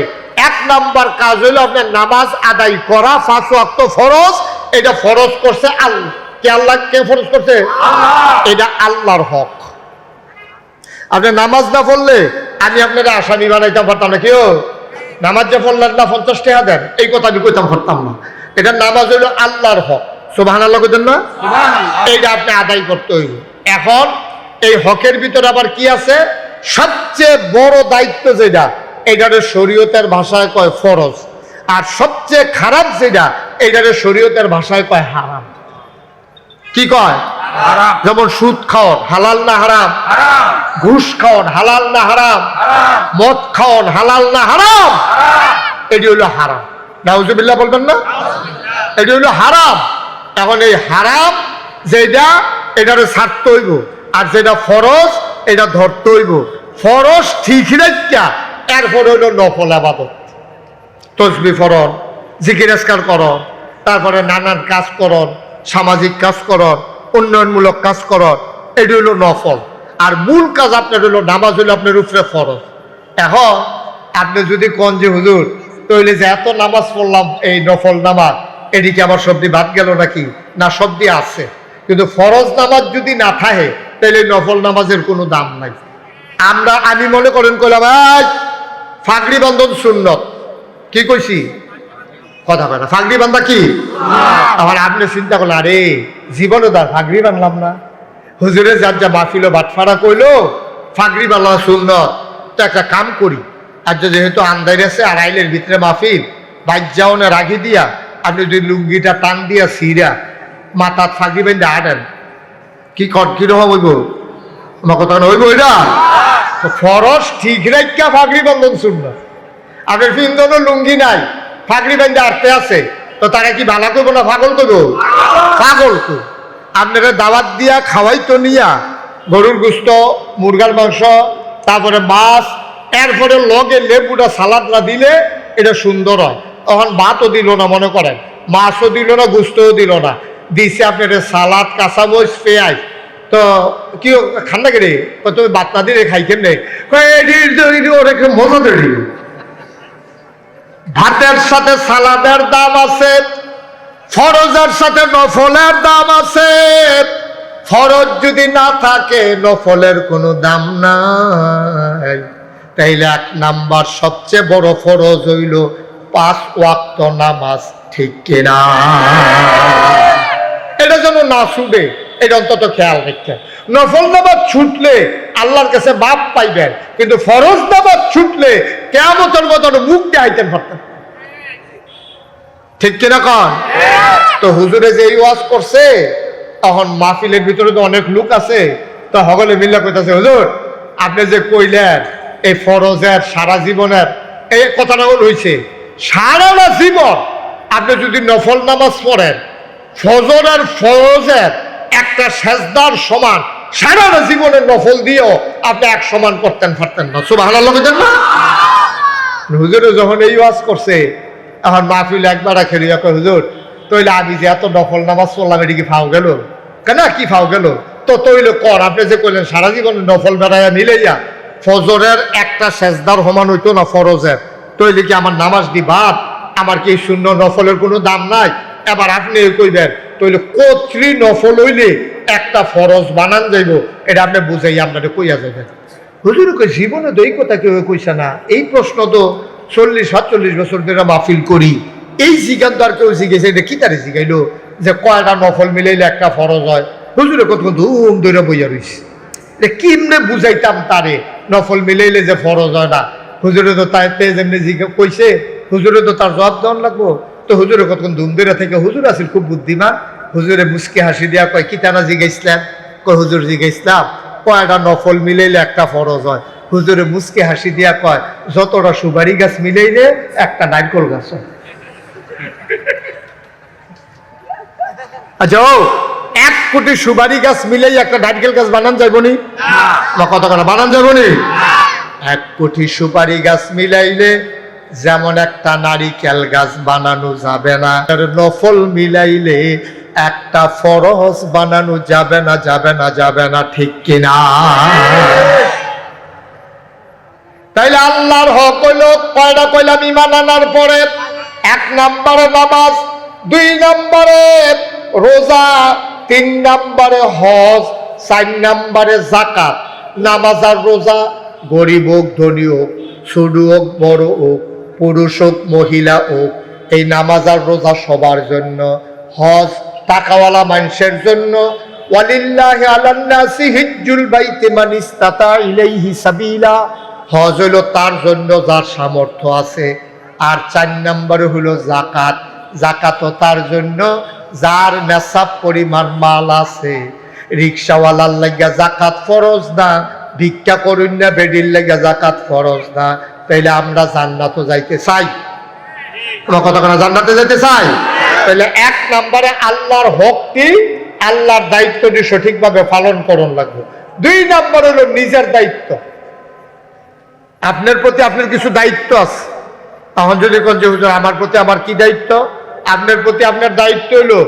1 নাম্বার কাজ হলো আপনার নামাজ আদায় করা, 5 ওয়াক্ত ফরজ। এটা ফরজ করছে আল্লাহ। কে আল্লাহ? কে ফরজ করছে? এটা আল্লাহর হক। আপনি নামাজ না পড়লে আমি আপনারা আসামি বানাইতাম পারতাম না। কেউ নামাজ যে পড়লেন না 50 টাকা দেন, এই কথা আমি কইতাম পারতাম না। এটা নামাজ হইল আল্লাহর হক। সুবহানাল্লাহ কইতেন না? এইটা আপনি আদায় করতে হইব। এখন এই হকের ভিতরে আবার কি আছে? সবচেয়ে বড় দায়িত্ব যেটা, এটারে শরীয়তের ভাষায় কয় ফরজ। আর সবচেয়ে খারাপ যেটা, এটারে শরীয়তের ভাষায় কয় হারাম। কি কয়? হারাম। যেমন সুদ খাওয়ান হালাল না হারাম? হারাম। ঘুষ খাওয়ান হালাল না হারাম? হারাম। মদ খাওয়ান হালাল না হারাম? হারাম। এটি হলো হারাম। নাউজুবিল্লাহ বলবেন না? এটি হলো হারাম। এখন এই হারাম যেটা, এটারে ছাড়তে হইব। আর যেটা ফরজ, এটা ধরতে হইব। ফরজ ঠিক রাখা, এরপরে হইল নফল ইবাদত। তসবিহ পড়ন, জিকির আজকার করন, তারপরে নানান কাজ করন, সামাজিক কাজ করন, উন্নয়নমূলক কাজ করন, এটি হইল নফল। আর মূল কাজ আপনার হইল নামাজ, হইল আপনার উপরে ফরজ। এখন আপনি যদি কোন যে হুজুর তৈলে যে এত নামাজ পড়লাম, এই নফল নামাজ, এদিকে আমার শব্দি বাদ গেল নাকি? না, শব্দি আছে, কিন্তু ফরজ নামাজ যদি না থাকে তাহলে নফল নামাজের কোনো দাম নাই। আমি মনে করেন কইলাম ফাগড়ি বন্ধন সুন্নত, কি কইছি? কথা বলে ফাগড়ি বান্ধা কি? আবার আপনি চিন্তা করলেন, আরে জীবনে তার ফাগড়ি বানলাম না। হুজুরে যার যা মাহফিল বাটফাড়া কইলো ফাগড়ি বাংলা সুন্নত, তো একটা কাম করি। আর যেহেতু আন্দার আছে আর আইলের ভিতরে মাহফিল, বাইক যাওনে রাখি দিয়া আপনি যদি লুঙ্গিটা টান দিয়া সিরা মাথার ফাগড়ি বেঁধে আটেন, কি কিরকম হইব? আমার কথা হইব? এটা ফরজ ঠিক রাখা ফাগড়ি বন্ধন সুন্নত। আপনার পিন্দনও লুঙ্গি নাই, ফাগড়ি বেঁধে আটতে আছে, তো তারা কি ভালো করবো না পাগল করবো? পাগল তো। আপনারা দাওয়াত দিয়া খাওয়াই তো নিয়া গরুর গোস্ত, মুরগার মাংস, তারপরে মাছ, এরপরে লগে লেবুটা সালাদ না দিলে এটা সুন্দর হয়। তখন ভাতও দিল না, মনে করেন মাছও দিল না, গোস্তও দিল না, দিছে আপনার সালাদ, কাঁচামরিচ, পেঁয়াজ। তো কি খান্না কেড়ে তুমি বাত না দিলে খাই কেমনে? মজা দেরি। ভাতের সাথে সালাদের দাম আছে, ফরজের সাথে নফলের দাম আছে। ফরজ যদি না থাকে নফলের কোনো দাম নাই। তাইলে 1 নাম্বার সবচেয়ে বড় ফরজ হইল 5 ওয়াক্ত নামাজ, ঠিক কিনা? এটা যেন না ছুটে, এটা অন্তত খেয়াল রাখছেন। নফল নামাজ ছুটলে আল্লাহর কাছে মাপ পাইবেন, কিন্তু ফরজ নামাজ ছুটলে কিয়ামতের মতন মুখ দেখাইতেন পারতেন, ঠিক কিনা কন? তো হুজুরে যে ওয়াজ করছে, তখন মাহফিলের ভিতরে তো অনেক লোক আছে, তো সকলে মিল্লা কইতাছে, হুজুর আপনি যে কইলেন এই ফরজের সারা জীবনের, এই কথাটা হইছে সারাটা জীবন আপনি যদি নফল নামাজ পড়েন, ফজর আর ফরজের একটা সেজদার সমান সারাটা জীবনের নফল দিয়েও আপনি এক সমান করতেন পারতেন না। সুবহানাল্লাহ কইতেন না? হুজুরে যখন এই ওয়াজ করছে, এখন মাহফিল একবার খেলিয়া কয়, হুজুর তৈলে আমি যে এত নফল নামাজ পড়লাম, এটি কি ফাও গেল? কেন কি ফাও গেল? তো তৈলে কর, আপনি যে কইলেন সারা জীবন নফল বেড়াইয়া মিলাইয়া ফজরের একটা সেজদার সমান হইতো না ফরজের, তৈলে কি আমার নামাজ দি বাদ? আমার কি শূন্য নফলের কোনো দাম নাই? এবার আপনি কইবেন তৈলে কত্রি নফল হইলে একটা ফরজ বানান যাইব, এটা আপনি বুঝাই আপনাকে কইয়া যাবেন। হুজুর কই জীবনে তো এই কথা কেউ কইছে না। এই প্রশ্ন তো 40-47 বছর ধরে মাহফিল করি, এই জিজ্ঞান তো আর কেউ জিজ্ঞেস, এটা কি তারে জিজ্ঞাইলো যে কয়টা নফল মিলাইলে একটা ফরজ হয়? হুজুরে কত ধুম ধরে বইয়া রইছে, কেমনে বুঝাইতাম তারে নফল মিলাইলে যে ফরজ হয় না? হুজুরে তো তাই যেমনি কইছে, হুজুরে তো তার জবাব দেওয়ান লাগবো। তো হুজুরে কতক্ষণ ধুম ধরে থেকে, হুজুর আছিল খুব বুদ্ধিমান, হুজুরে মুসকে হাসি দিয়া কয়, কি টানা জিজ্ঞাসলাম? কয় হুজুর জিজ্ঞাসলাম কয়টা নফল মিলাইলে একটা ফরজ হয়? হুজুরে মুসকে হাসি দিয়া কয়, যতটা সুপারি গাছ মিলাইলে একটা নারকল গাছ হয়। আচ্ছা ও 1 কোটি সুপারি গাছ মিলেই একটা নারকেল গাছ বানান যাইবো নি? কত করে বানান যাইবো নি? 1 কোটি সুপারি গাছ মিলাইলে যেমন একটা নারিকেল গাছ বানানো যাবে না, নফল মিলাইলে একটা ফরজ বানানো যাবে না, যাবে না, যাবে না, ঠিক কিনা? তাইলে আল্লাহর হক হইল কয়টা কইলাম ঈমান আনার পরে? 1 নম্বরে নামাজ, 2 নম্বরে রোজা, 3 নম্বরে হজ, 4 নম্বরে যাকাত। নামাজ আর রোজা গরিব হোক ধনী হোক, ছোট হোক বড় হোক, পুরুষ হোক মহিলা হোক, এই নামাজ আর রোজা সবার জন্য। হজ টাকাওয়ালা মানুষের জন্য। ওয়ালিল্লাহি আলান নাসি হিজ্জুল বাইতি মান ইসতাতা ইলাইহি সাবিলা। হজ হলো তার জন্য যার সামর্থ্য আছে। আর 4 নম্বরে হলো যাকাত। যাকাতও তার জন্য যার নেশাব পরিমাণ মাল আছে। রিক্সাওয়ালার লাগিয়া যাকাত ফরজ না, ভিক্ষা করুন না বেডির লাগিয়া যাকাত ফরজ না। তাইলে আমরা জান্নাতও যাইতে চাই, কোনো কথা না, জান্নাতে যাইতে চাই। তাহলে 1 নম্বরে আল্লাহর হকটি, আল্লাহর দায়িত্বটি সঠিকভাবে পালন করুন লাগবে। 2 নম্বর হলো নিজের দায়িত্ব। আপনার প্রতি আপনার কিছু দায়িত্ব আছে। তখন যদি কোন যে হুজুর আমার প্রতি আমার কি দায়িত্ব? আপনার প্রতি আপনার দায়িত্ব হলো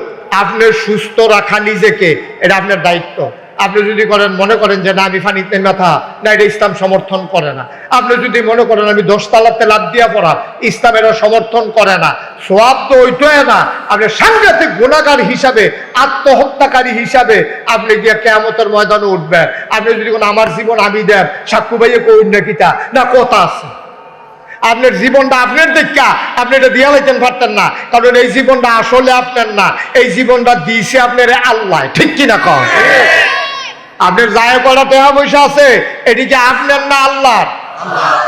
আপনার সুস্থ রাখা নিজেকে, এটা আপনার দায়িত্ব। আপনি যদি করেন মনে করেন যে না আমি ফানিতে মাথা, না এটা ইসলাম সমর্থন করে না। আপনি যদি মনে করেন আমি 10 তালাতে লাভ দিয়া পড়া, ইসলাম এটা সমর্থন করে না। সওয়াব তো ওইটাই না, আপনি সাংঘাতিক গুনাহগার হিসাবে, আত্মহত্যাকারী হিসাবে আপনি গিয়ে কিয়ামতের ময়দানে উঠবেন। আপনি যদি কোন আমার জীবন আমি দেন, সাক্ষ্য ভাইয়ে কইন না কিতা না কথা আছে। আপনার জীবনটা আপনার দেখা আপনি এটা দিয়া লাইতেন পারতেন না, কারণ এই জীবনটা আসলে আপনার না, এই জীবনটা দিয়েছে আপনার আল্লাহ, ঠিক কিনা কন? আপনার যায় করা টাকা পয়সা আছে, এটিকে আপনার না আল্লাহর?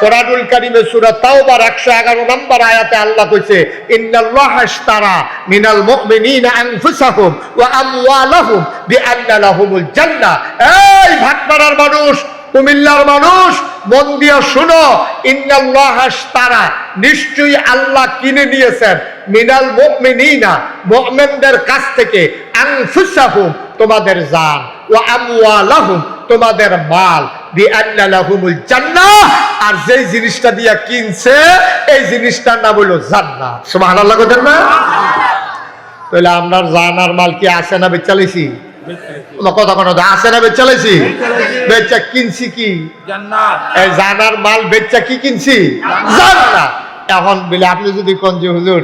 কোরআনুল কারীমে সূরা তাওবার 111 নম্বর আয়াতে আল্লাহ কইছে ইন্নাল্লাহা ইশতারা মিনাল মুমিনিনা আনফুসাহুম ওয়া আমওয়ালাহুম বিআন্না লাহুমুল জান্নাহ। এই ভাটপাড়ার মানুষ, কুমিল্লার মানুষ, মন দিয়া শুনো, ইন্নাল্লাহা ইশতারা, নিশ্চয়ই আল্লাহ কিনে নিয়েছেন, মিনাল মুমিনিনা, মুমিনদের কাছ থেকে, আনফুসাহুম তোমাদের জান, ওয়া আমওয়ালাহুম তোমাদের মাল, বিআন্না লাহুমুল জান্নাহ, আর যেই জিনিসটা দিয়া কিনছে এই জিনিসটার নাম হলো জান্নাত। সুবহানাল্লাহ কইতেন না? তাহলে আপনার জান আর মাল কি আছে না বেচালাইছি? কথা কোনো আছে না বেচালাইছি? বেচা কিনছি কি? জান্নাত। এই জান আর মাল বেচা কি কিনছি? জান্নাত। এখন বলে আপনি যদি কোন যে হুজুর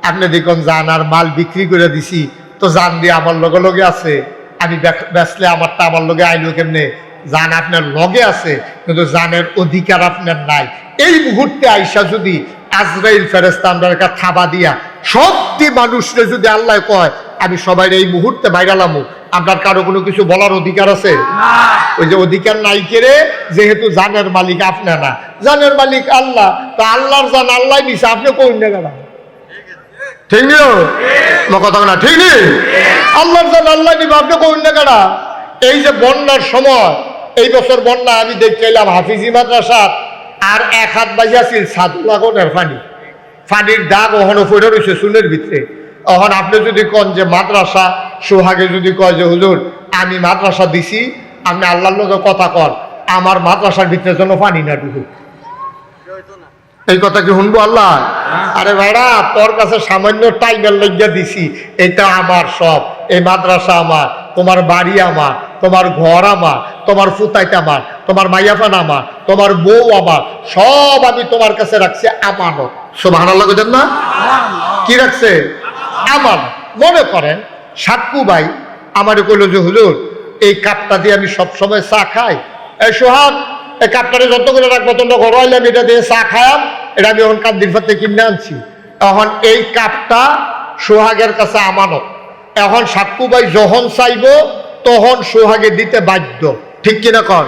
আপনি দেখুন জান আর মাল বিক্রি করে দিছি, তো জান দিয়ে আমার লগে লগে আছে, আমি বেচলে আমারটা আমার লগে আইলো কেমনে? জান আপনার লগে আছে কিন্তু জানের অধিকার আপনার নাই। এই মুহূর্তে আইসা যদি আজরাইল ফেরেশতা আপনার কাছে থাবা দিয়া সত্যি মানুষরে যদি আল্লাহ কয় আমি সবাই এই মুহূর্তে বাইরালামু, আপনার কারো কোনো কিছু বলার অধিকার আছে? ওই যে অধিকার নাই কেড়ে, যেহেতু জানের মালিক আপনার না, জানের মালিক আল্লাহ, তো আল্লাহর জান আল্লাহ নিছে, আপনি কইন না কেন? ঠিক নিও কথা না, ঠিক নেই? আল্লাহর জান আল্লাহ নিবে, আপনি কইন না কেন? এই যে বন্যার সময়, এই বছর বন্যা আমি দেখতে এলাম হাফিজি মাদ্রাসা আর 1 হাত বাজিয়াছিল সাদুলাগনের পানি, পানির দাগ ওখানে পড়ে রয়েছে চুলের ভিতরে। এখন আপনি যদি কন যে মাদ্রাসা, সোহাগে যদি কয় যে হুজুর আমি মাদ্রাসা দিছি, আপনি আল্লাহর লোকের কথা কর আমার মাদ্রাসার ভিতরে যেন পানি না ঢুকে, এই কথা কি শুনবো আল্লাহ? আরে ভাইরা তোর কাছে সামান্য টাইমের লাগিয়া দিছি, এটা আমার সব, এই মাদ্রাসা আমার, তোমার বাড়ি আমার, তোমার ঘর আমার, তোমার ফুতাইতে আমার, তোমার মাইয়াফান আমার, তোমার বউ আমার, সব আমি তোমার কাছে রাখছি আমানত। সুবহানাল্লাহ কইতেন না? কি রাখছে? আমার। মনে করেন সাক্কু ভাই আমার কইলো যে হুজুর এই কাপটা দিয়ে আমি সবসময় চা খাই, এই সোহাগ এই কাপটারে যত করে রাখবো তোমরা ঘর আইলাম, এটা দিয়ে চা খায়াম, এটা আমি এখন কান্দির ফাতে কিনে আনছি। এখন এই কাপটা সোহাগের কাছে আমানত। এখন সাক্কু ভাই যখন চাইব তখন সোহাগে দিতে বাধ্য, ঠিক কিনা কর?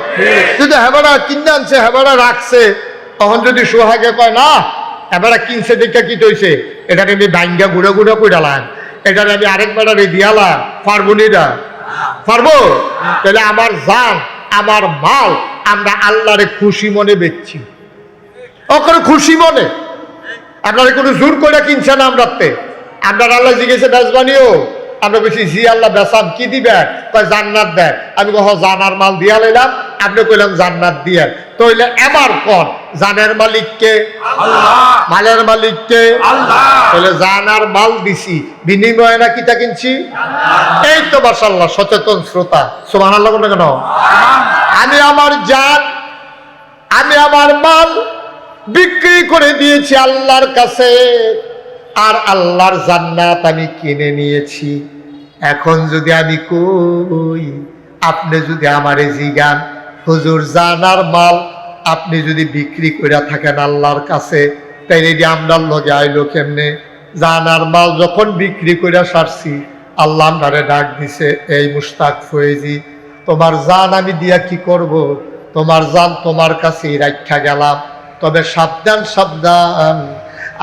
যদি হেবারা কিনে আনছে হেবারা রাখছে, তখন যদি সোহাগে কয় না হেবারা কিনছে দেখে কি তৈছে, এটাকে আমি ভাঙ্গা গুঁড়ো গুঁড়ো করে ডালাম, এটাকে আমি আরেক বেড়ারে দিয়ালাম, পারবো না? পারবো? তাহলে আমার জান আমার মাল আমরা আল্লাহরে খুশি মনে বেচছি, ওখানে খুশি মনে, আপনারা কোনো জোর করে কিনছে না আমরাতে, আপনার আল্লাহ জিজ্ঞেসে বেচবানিও, আমরা বলছি জি আল্লাহ বেচাম, কি দিবে? কয় জান্নাত দেয়। আমি কহ জানার মাল দিয়া লইলাম, আপনি কইলাম জান্নাত দিয়ে। তাইলে এবার কোন জানের মালিককে? আল্লাহ। মালের মালিককে? আল্লাহ। তাহলে জানার মাল দিছি, বিনিময়ে না কিটা কিনছি? এই তো মাশাআল্লাহ সচেতন শ্রোতা, সুবহানাল্লাহ বলেন কেন? আমি আমার জান, আমি আমার মাল বিক্রি করে দিয়েছি আল্লাহর কাছে, আর আল্লাহর জান্নাত আমি কিনে নিয়েছি। এখন যদি আমি কই, আপনি যদি আমারে জিগান হুজুর জানার মাল আপনি যদি বিক্রি করে থাকেন আল্লাহর কাছে, তাইলে এটি আমরার লগে আইলো কেমনে? জানার মাল যখন বিক্রি করে সারছি, আল্লাহ আমারে ডাক দিছে, এই মুশতাক ফয়েজি, তোমার জান আমি দিয়া কি করব? তোমার জান তোমার কাছেই রাখা গেলাম, তবে সাবধান সাবধান,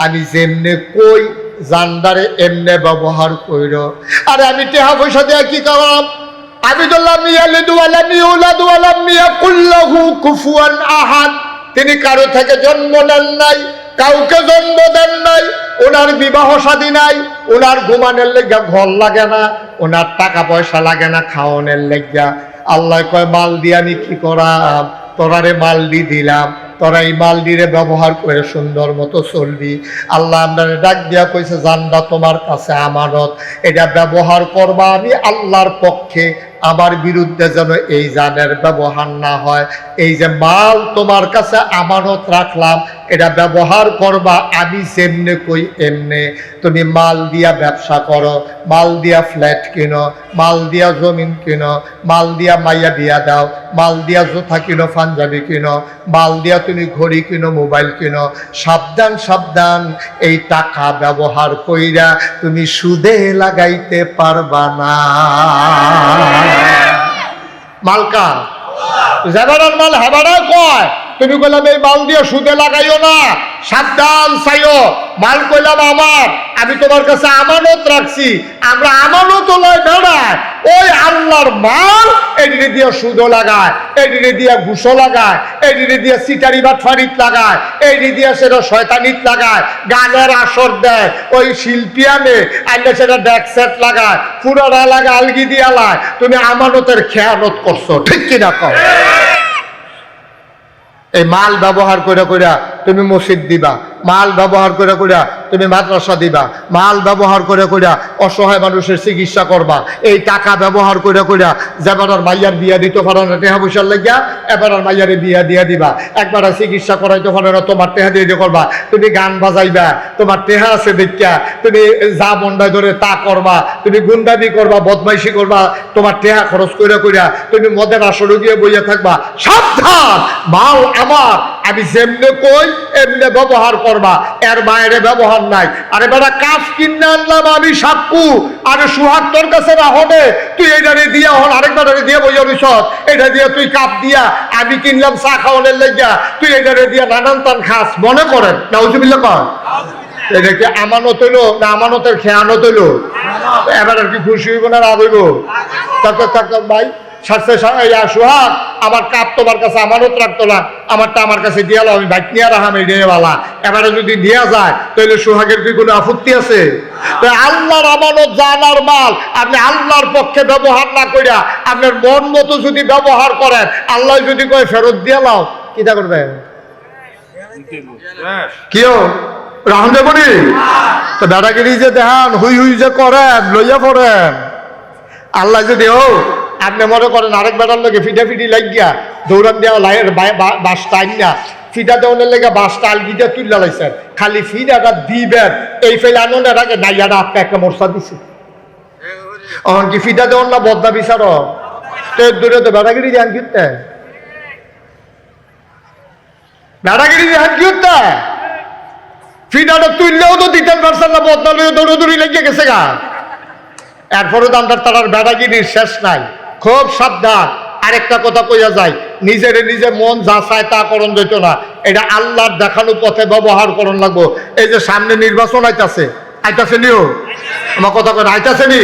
আমি যেমনে কই জানদারে এমনে ব্যবহার কইর। আরে আমি টেহা পয়সা দেয়া কি করলাম? আমি বললাম আহাদ, তিনি কারো থেকে জন্ম নেন নাই, কাউকে জন্ম দেন নাই, ওনার বিবাহ শাদী নাই, ওনার ঘুমানোর লেগা ঘর লাগে না, ওনার টাকা পয়সা লাগে না খাওয়ানোর লেগা। আল্লাহ কয় মাল দিয়ে আমি কি করাম? তোরারে মালডি দিলাম, তোরা এই মালডিরে ব্যবহার করে সুন্দর মতো চলবি। আল্লাহ আপনারে ডাক দিয়া কইছে জানবা তোমার কাছে আমানত, এটা ব্যবহার করবা আমি আল্লাহর পক্ষে, আমার বিরুদ্ধে যেন এই জানের ব্যবহার না হয়। এই যে মাল তোমার কাছে আমানত রাখলাম, এটা ব্যবহার করবা আমি যেমনে কই এমনে। তুমি মাল দিয়া ব্যবসা করো, মাল দিয়া ফ্ল্যাট কিনো, মাল দিয়া জমিন কিনো, মাল দিয়া মাইয়া বিয়া দাও, মাল দিয়া জুতা কিনো, পাঞ্জাবি কিনো, মাল দিয়া তুমি ঘড়ি কিনো, মোবাইল কিনো। সাবধান সাবধান, এই টাকা ব্যবহার কইরা তুমি সুদে লাগাইতে পারবা না। মালকা জেবারার মাল হেবারা কয়, তুমি কইলাম এই মাল দিয়ে সুদে লাগাইও না, সাবধান চাইও। মাল কইলাম আমার, আমি তোমার কাছে আমানত রাখছি। আমরা আমানত লয় বেড়ায়, ওই আল্লাহর মাল এদিকে দিয়ে সুদও লাগায়, এদিকে দিয়ে ঘুষও লাগায়, এদিকে দিয়ে সিটারি বাটফারিত লাগায়, এদিকে দিয়ে সেটা শয়তানিত লাগায়, গানের আসর দেয়, ওই শিল্পী আনে আনলে সেটা ডেক সেট লাগায়, পুরোটা লাগায় আলগি দিয়া লায়। তুমি আমানতের খেয়ানত করছো, ঠিক কিনা কও? এই মাল ব্যবহার করে কইরা তুমি মসজিদ দিবা, মাল ব্যবহার করে কইরা তুমি মাদ্রাসা দিবা, মাল ব্যবহার করে কইরা অসহায় মানুষের চিকিৎসা করবা। এই টাকা ব্যবহার করে কইরা যেবার মাইয়ার বিয়া দিতে পারো না টেহা পয়সার লাগিয়া, এবার মাইয়ারে বিয়া দিয়া দিবা। একবার চিকিৎসা করাইতে পারো না, তোমার টেহা দিয়ে দিয়ে করবা। তুমি গান বাজাইবা, তোমার টেহা আছে দেখিয়া তুমি যা মন্ডায় ধরে তা করবা। তুমি গুন্ডামি করবা, বদমাইশি করবা, তোমার টেহা খরচ কইরা কইরা তুমি মদের আসরে গিয়ে বইয়া থাকবা। সাবধান, মাল আমার, আমি যেমনে কই এমনে ব্যবহার করবা, এর বাইরে ব্যবহার নাই। আরে বেটা কাজ কিনে আনলাম আমি সাক্কু, আরে সুহাগ তোর কাছে না হবে, তুই এইটারে দিয়া হন আরেকবারে দিয়ে বইয়া রইছ, এটা দিয়ে তুই কাপ দিয়া, আমি কিনলাম চা খাওয়ানোর লেগা, তুই এইটারে দিয়া নানান তান খাস। মনে করেন নাউজুবিল্লাহ কর, এটা কি আমানত হইলো না আমানতের খেয়ানত হইলো? এবার আর কি খুশি হইব না রাগ হইব? তারপর ভাই সোহাগ আমার কাপ তোমার কাছে আমানত রাখতো না, আমারটা আমার কাছে দিয়ালো, আমি বাইক নিয়ে রাখাম এই ডেওয়ালা। এবারে যদি নিয়ে যায় তাহলে সোহাগের কি কোনো আপত্তি আছে? আল্লাহর আমানত জানার মাল আপনি আল্লাহর পক্ষে ব্যবহার না করিয়া আপনার মন মতো যদি ব্যবহার করেন, আল্লাহ যদি কয় ফেরত দিয়ে লাও, কিটা করবেন? কিও রাহুল দেবনি তো দাদাগিরি যে দেখান হুই হুই যে করেন লইয়া পড়েন। আল্লাহ যদি ও আপনি মনে করেন আরেক বেটার লোকে ফিটা ফিটি লাগিয়া দৌড়ান দেওয়া লাইয়ের বাসটা আইনা ফিটা দেওয়ানের লেগে বাসটা আলগিটা তুললা লাইছেন, খালি ফিটাটা দিবেন এই ফেলে আনন্দের আগে নাইয়াটা আপনি একটা মোর্চা দিছে। অন কি ফিটা দেওয়ার না বদনা বিচার তো দূরে তো বেড়াগিরি ধ্যান কিনতে, বেড়াগিরি ধ্যান কি হতে ফিটাটা তুললেও তো দিতেন পারছেন না, বদনা লইয়ে দৌড়ি লেগে গেছে গা। এরপরে তো আমরা তার বেড়াগিরির শেষ নাই, খুব সাবধান। আরেকটা কথা কইয়া যায়, নিজের নিজে মন যা চায় তা করণ যেত না, এটা আল্লাহর দেখানো পথে ব্যবহার করণ লাগবো। এই যে সামনে নির্বাচন আইতাছে নিও, আমার কথা কয় আইতাছে নি?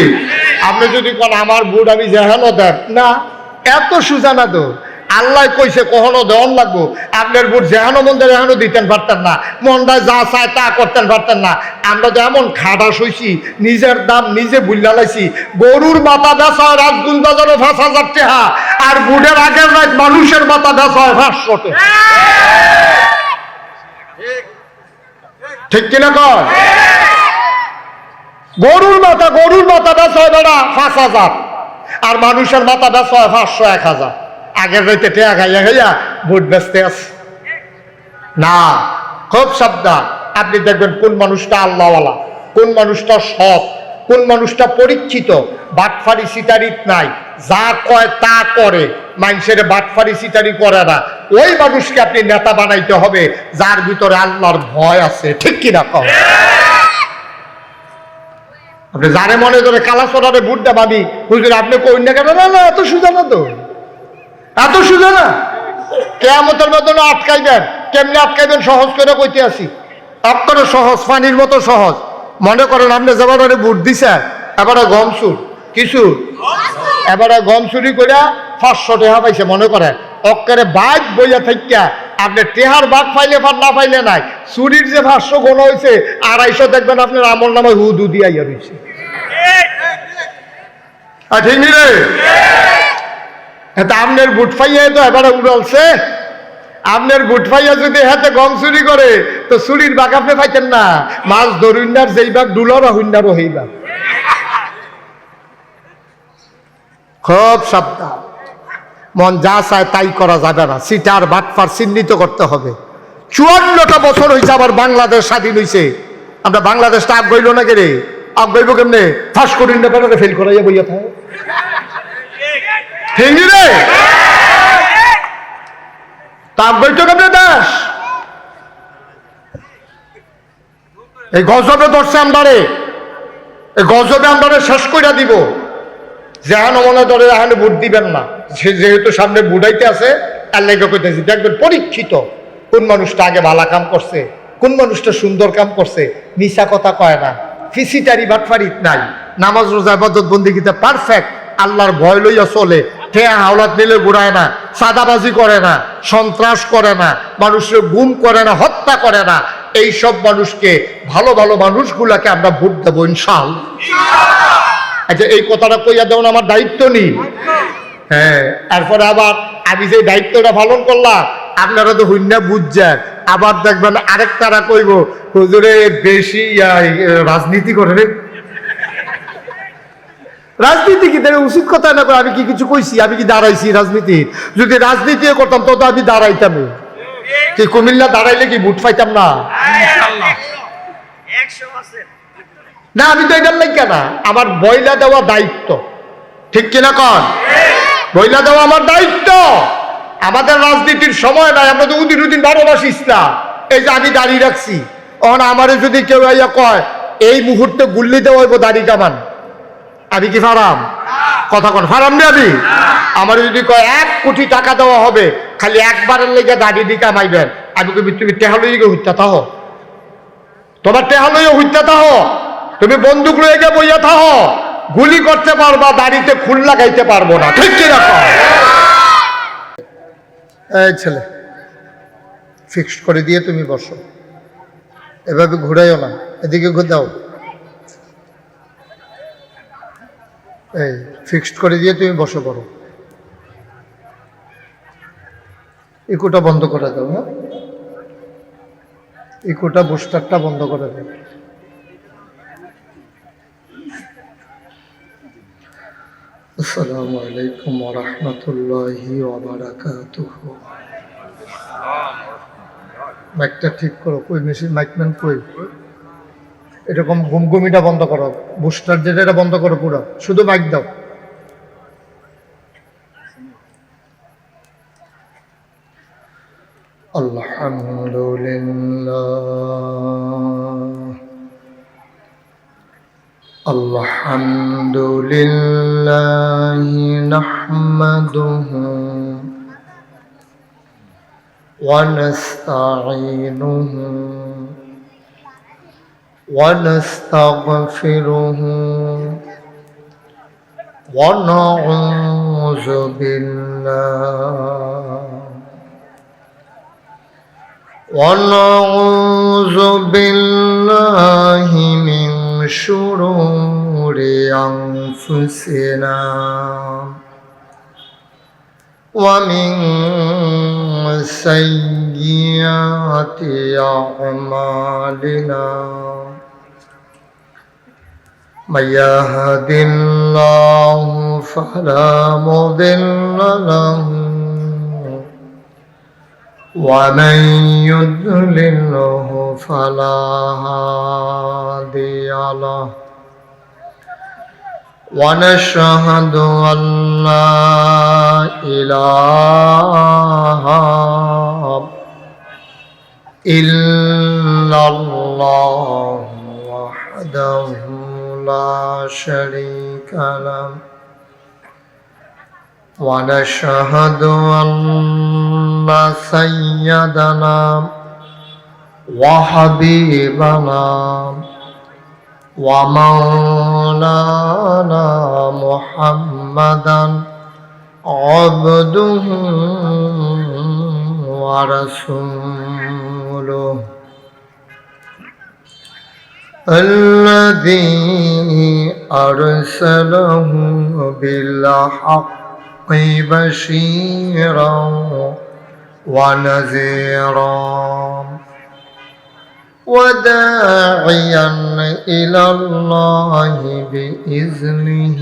আপনি যদি কোন আমার ভোট আমি জেহানো দেন না, এত সুজা না তো। আল্লাহ কইছে কখনো দেওয়ান লাগবো, আপনার ভোট যেহানো মন দেয় এখনো দিতেন পারতেন না, মনটায় যা চায় তা করতেন পারতেন না। আমরা তো এমন খাটাস হইছি, নিজের দাম নিজে বুল্লা লাইছি। গরুর মাথা বেচা হয় রাজগুন বাজারে 5,000 টাকা, আর ভোটের আগের রাত মানুষের মাথা বেচা হয় 500 টাকা। ঠিক কিনা কর? গরুর মাথা বেচা হয় বেড়া 5,000, আর মানুষের মাথা বেচা হয় 500 1,000। আগের রাইতে টেয়া খাইয়া খাইয়া ভোট বেচতে আছে না। খুব সাবধান। আপনি দেখবেন কোন মানুষটা আল্লাহওয়ালা, কোন মানুষটা সৎ, কোন মানুষটা পরীক্ষিত, বাটফারি সিটারিত নাই, যা কয় তা করে, মানুষের বাটফারি সিটারি করে না। ওই মানুষকে আপনি নেতা বানাইতে হবে যার ভিতরে আল্লাহর ভয় আছে। ঠিক কিনা কম? আপনি যারে মনে করে কালাচরারে ভোট দেব আমি, হুজুর আপনি কই না কেন? না এত সুজা না তো, এত সুজা না। কেয়ামতের মতন আটকাইবেন, কেমনে আটকাইবেন সহজ করে কইতে আসি। আপনারা সহজ, পানির মতো সহজ। মনে করেন আপনি যাবার ভোট দিছে, এবারে গম চুর কিছু, এবারে গম চুরি করে 500 টাকা পাইছে। মনে করেন অক্কারে বাদ বইয়া থাকিয়া আপনি টেহার বাদ পাইলে পার না পাইলে নাই, চুরির যে 500 গোনা হয়েছে 250 দেখবেন আপনার আমল নামে হুদু দিয়া ইয়া রয়েছে। ঠিক নি রে? আপনার বুট ফাইয়া তো এবারে উড়ালছে। আপনার বুট ফাইয়া যদি হাতে গম চুরি করে তো চুরির বাঘ আপনি পাইতেন না। মাছ ধরুন্নার যেই বাঘ ডুলারও হইন্নারও হই বাঘ। খুব সাবধান। মন যা চায় তাই করা যাবে না। সিটার বাটফার চিহ্নিত করতে হবে। 54টা বছর হয়েছে আবার বাংলাদেশ স্বাধীন হয়েছে। আমরা বাংলাদেশটা আগ গইল না কেরে? আগ গইব কেমনে? ফাঁস করিন না বেটারে ফেল করাইয়া বইয়া থাকে। ঠিক রে? তার বইতো কেমনে দাস? এই গজবে ধরছে আমদারে, এই গজবে আমদারে শেষ কইরা দিব। যেহানো মনে ধরে এখানে ভোট দিবেন না, সে যেহেতু সামনে বুড়াইতে আছে তার লেগে কইতেছি। দেখবেন পরীক্ষিত কোন মানুষটা আগে ভালো কাম করছে, কোন মানুষটা সুন্দর কাম করছে, মিশা কথা কয় না, ফিসিটারি বাটফারিত নাই, নামাজ রোজা ইবাদত বন্দেগীতে পারফেক্ট, আল্লাহর ভয় লইয়া চলে, ঠেয়া হাওলাত নিলে ঘুরায় না, সাদাবাজি করে না, সন্ত্রাস করে না, মানুষের গুম করে না, হত্যা করে না। এই সব মানুষকে, ভালো ভালো মানুষগুলাকে আমরা ভোট দেবো ইনশাআল্লাহ। আচ্ছা এই কথাটা কইয়া দেওয়া আমার দায়িত্ব নেই? হ্যাঁ। এরপরে আবার আমি যে দায়িত্বটা পালন করলাম আপনারা তো হইনা বুঝছেন। আবার দেখবেন আরেক তারা কইব হুজুরে বেশি রাজনীতি করে রে। রাজনীতি কি উচিত কথা না? আমি কি কিছু কইছি? আমি কি দাঁড়াইছি রাজনীতি? যদি রাজনীতি করতাম তো আমি দাঁড়াইতাম। কি কুমিল্লা দাঁড়াইলে কি ভোট পাইতাম না? না আমি তো এটার লাগে না, আমার বইলা দেওয়া দায়িত্ব। ঠিক কিনা কন? বইলা দেওয়া আমার দায়িত্ব। আমাদের রাজনীতির সময় নাই, আমরা তো উদিন 12 মাস ইসলাম। এই যে আমি দাঁড়িয়ে রাখছি, অন আমারে যদি কেউ আইয়া কয় এই মুহূর্তে গুল্লি দেওয়া হইব দাড়ি কামান, আমি কি ফারাম? কথা কন ফারাম নি আমি? আমার যদি কয় 1 কোটি টাকা দেওয়া হবে খালি একবারের লেগে দাড়ি দি কামাইবেন, আমি কবি তুমি টেহা লইগে হইতা থাহ, তোমার টেহা লইয়া হইতা থাহ, তুমি বন্দুক লইয়া গিয়ে বইয়া থাহ, গুলি করতে পারবা, দাড়িতে খুল লাগাইতে পারবো না। ঠিক কি না? এই ছেলে ফিক্সড করে দিয়ে তুমি বসো, এভাবে ঘুরাইও না, এদিকে দাও। এই ফিক্সড করে দিয়ে তুমি বসো করো। ইকোটা বন্ধ করে দাও। হ্যাঁ, ইকোটা বুস্টারটা বন্ধ করে দাও। আসসালামু আলাইকুম ওয়া রাহমাতুল্লাহি ওয়া বারাকাতুহু। মাইকটা ঠিক করো। কই মেশিন মাইকম্যান কই? এরকম গুমগুমিটা বন্ধ করো, বুস্টার যেটা এটা বন্ধ করো পুরো, শুধু মাইক দাও। আলহামদুলিল্লাহ আলহামদুলিল্লাহ নাহমাদুহু ওয়া নাস্তাঈনুহু ওয়া নাস্তাগফিরুহু ওয়া নাউযু ونعوذ بالله من شرور أنفسنا ومن سيئات أعمالنا من يهد الله فلا مضل له ومن يضلله فلا هادي له ونشهد أن لا إله إلا الله وحده لا شريك له ونشهد أن سيدنا وحبيبنا ومولانا محمدا عبده ورسوله الذي أرسله بالحق بشيرا ونذيرا وداعيا إلى الله بإذنه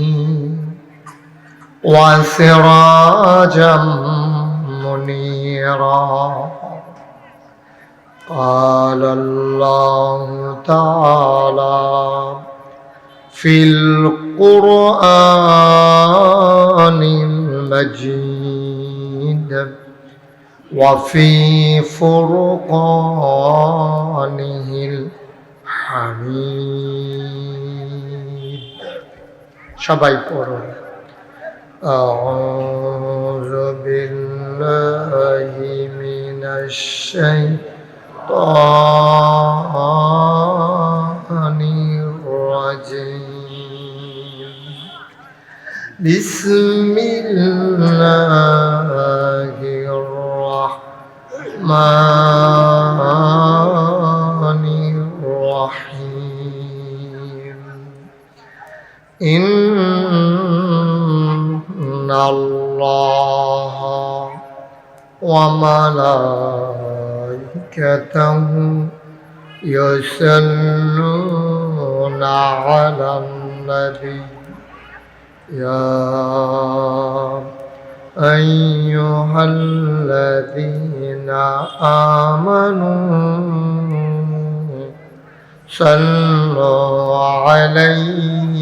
وسراجا منيرا قال الله تعالى في القرآن المجيد وفي فرقانه الحميد সবাই পড়ুন أعوذ بالله من الشيطان الرجيم بسم الله الرحمن الرحيم إن الله وملائكته يصلون على النبي يا أيها الذين آمنوا صلوا عليه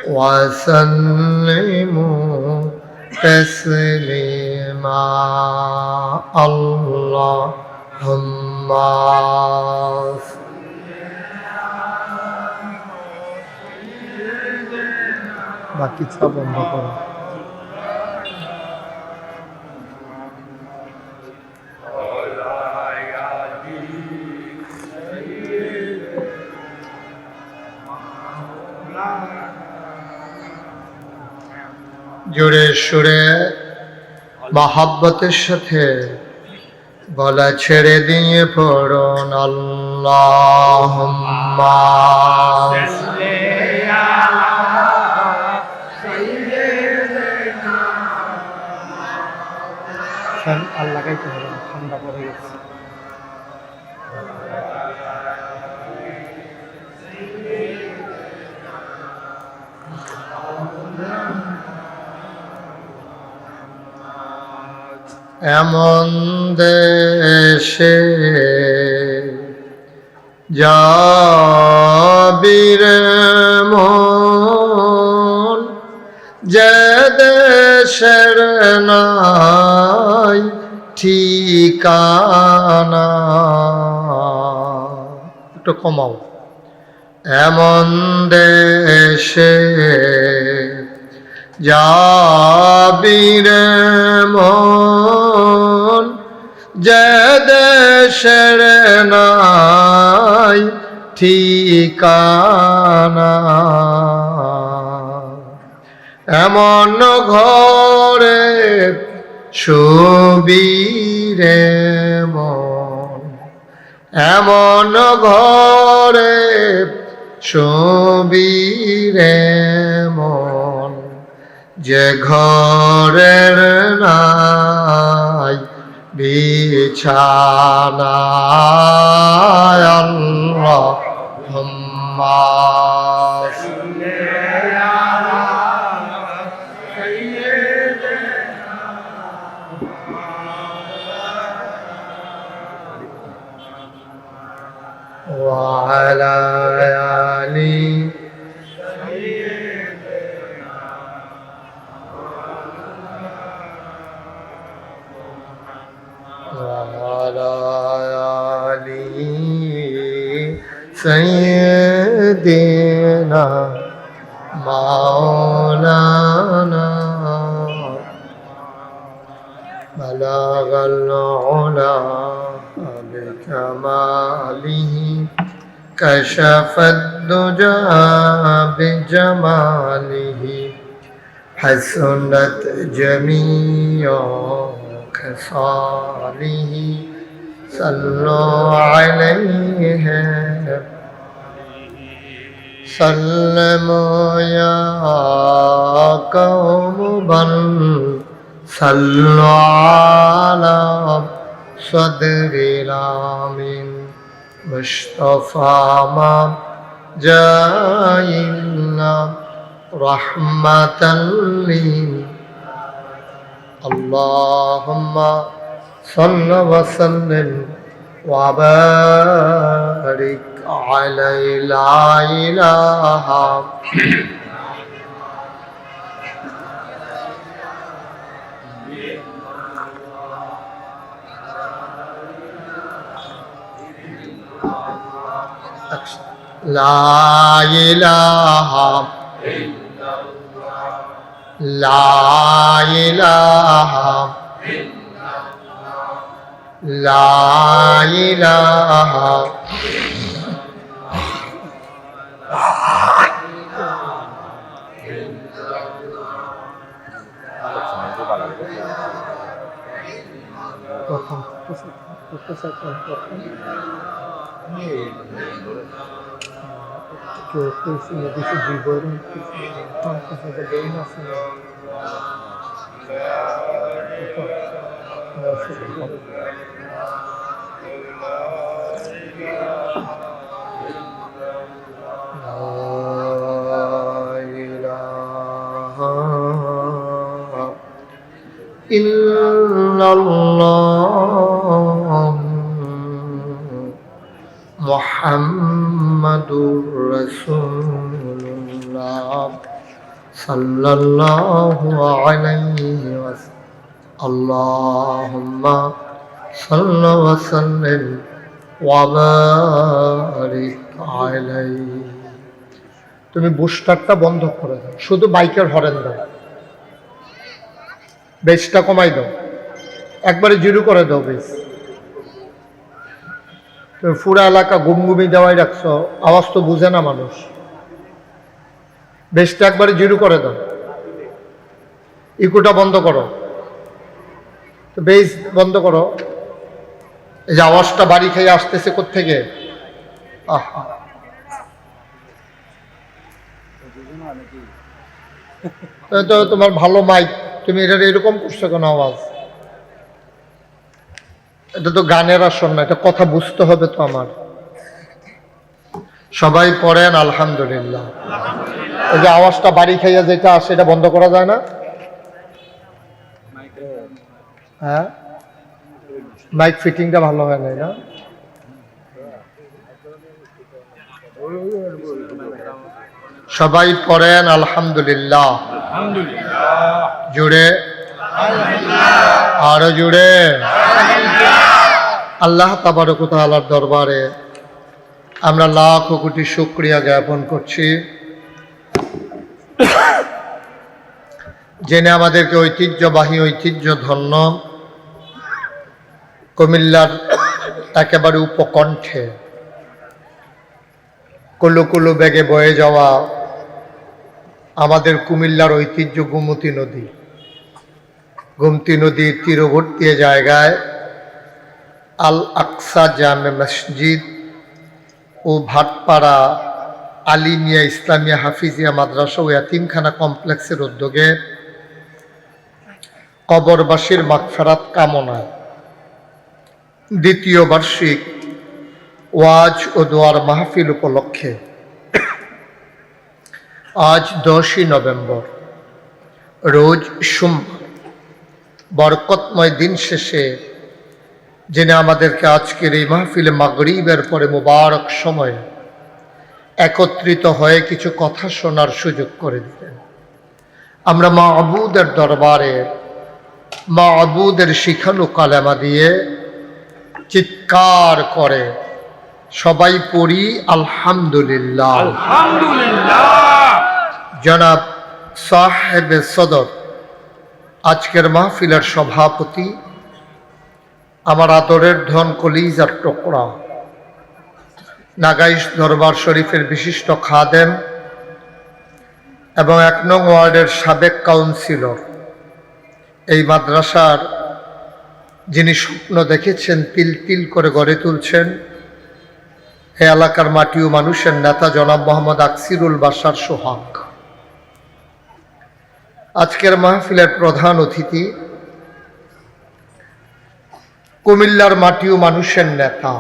وسلموا تسليما اللهم বাকি সব বন্ধ করো জোরে সুরে মহব্বতের সাথে গলা ছেড়ে দিয়ে পড়ুন আল্লাহুম্মা আল্লাহ গাইতে হবে ঠান্ডা পড়ে গেছে এমন দেশে যাবিরে মন যে দেশের নাই ঠিকানা একটু কমাও এমন দেশে যাবিরে মন যে দেশের নাই ঠিকানা এমন ঘরে শুবি রে মন, এমন ঘরে শুবি রে মন, যে ঘরের নাই বিছানা। আল্লাহুম্মা ওয়া আলা আলি سيدنا مولانا بلغ العلا بكماله كشف الدجى بجماله حسنت جميع خصاله صلوا عليه سلموا يا قوم بل صلوا على صدر الامين مصطفى ما جاءنا رحمة لي اللهم صل وسلم وبارك عليه لا إله لا إله لا إله لا إله illallah Muhammadur Rasulullah sallallahu alaihi wasallam. Allahumma salli wa sallim wa barik alaihi. তুমি বুস্টারটা বন্ধ করে দাও, শুধু বাইকের হরেন দাও, বেসটা কমাই দাও, একবারে জিরো করে দাও বেস। তুমি পুরা এলাকা গুমগুমি দেওয়াই রাখছো, আওয়াজ তো বুঝে না মানুষ। বেসটা একবারে জিরো করে দাও, ইকোটা বন্ধ করো, তো বেস বন্ধ করো। এই যে আওয়াজটা বাড়ি খেয়ে আসতেছে কোত্থেকে? আহা, তো তোমার ভালো মাইক, তুমি এটা এরকম করছো কেন আওয়াজ? এটা তো গানের আসর না, এটা কথা বুঝতে হবে তো আমার। সবাই পড়েন আলহামদুলিল্লাহ। এই যে আওয়াজটা বাড়ি খাইয়া যেটা আসে এটা বন্ধ করা যায় না? হ্যাঁ, মাইক ফিটিংটা ভালো হয় নাই না? সবাই পড়েন আলহামদুলিল্লাহ। জুড়ে আরো জুড়ে। আল্লাহ তাবারক ওয়া তাআলার দরবারে আমরা লাখ কোটি শুকরিয়া জ্ঞাপন করছি, জেনে আমাদেরকে ঐতিহ্যবাহী ঐতিহ্য ধন্য কুমিল্লার একেবারে উপকণ্ঠে কুলু কুলু বেগে বয়ে যাওয়া আমাদের কুমিল্লার ঐতিহ্য গোমতী নদী। গোমতী নদীর তীরবর্তী জায়গায় আল আকসা জামে মসজিদ ও ভাটপাড়া আলিমিয়া ইসলামিয়া হাফিজিয়া মাদ্রাসা ও ইয়াতিমখানা কমপ্লেক্সের উদ্যোগে কবরবাসীর মাগফিরাত কামনায় দ্বিতীয় বার্ষিক ওয়াজ ও দোয়ার মাহফিল উপলক্ষে আজ 10ই নভেম্বর রোজ সোমবার বরকতময় দিন শেষে যিনি আমাদেরকে আজকের এই মাহফিলে মাগরিবের পরে মুবারক সময়ে একত্রিত হয়ে কিছু কথা শোনার সুযোগ করে দিলেন, আমরা মাবুদের দরবারে মাবুদের শিখানো কালেমা দিয়ে চিৎকার করে সবাই পড়ি আলহামদুলিল্লাহ। আলহামদুলিল্লাহ। জনাব সাহেবে সদর আজকের মাহফিলের সভাপতি, আমার আদরের ধন কলিজার টুকরা, নাগাইশ দরবার শরীফের বিশিষ্ট খাদেম এবং 1 নং ওয়ার্ডের সাবেক কাউন্সিলর, এই মাদ্রাসার যিনি স্বপ্ন দেখেছেন তিল তিল করে গড়ে তুলছেন, এই এলাকার মাটি ও মানুষের নেতা জনাব মোহাম্মদ আকসিরুল বাশার সোহাগ, আজকের মাহফিলের প্রধান অতিথি কুমিল্লার মাটি ও মানুষের নেতা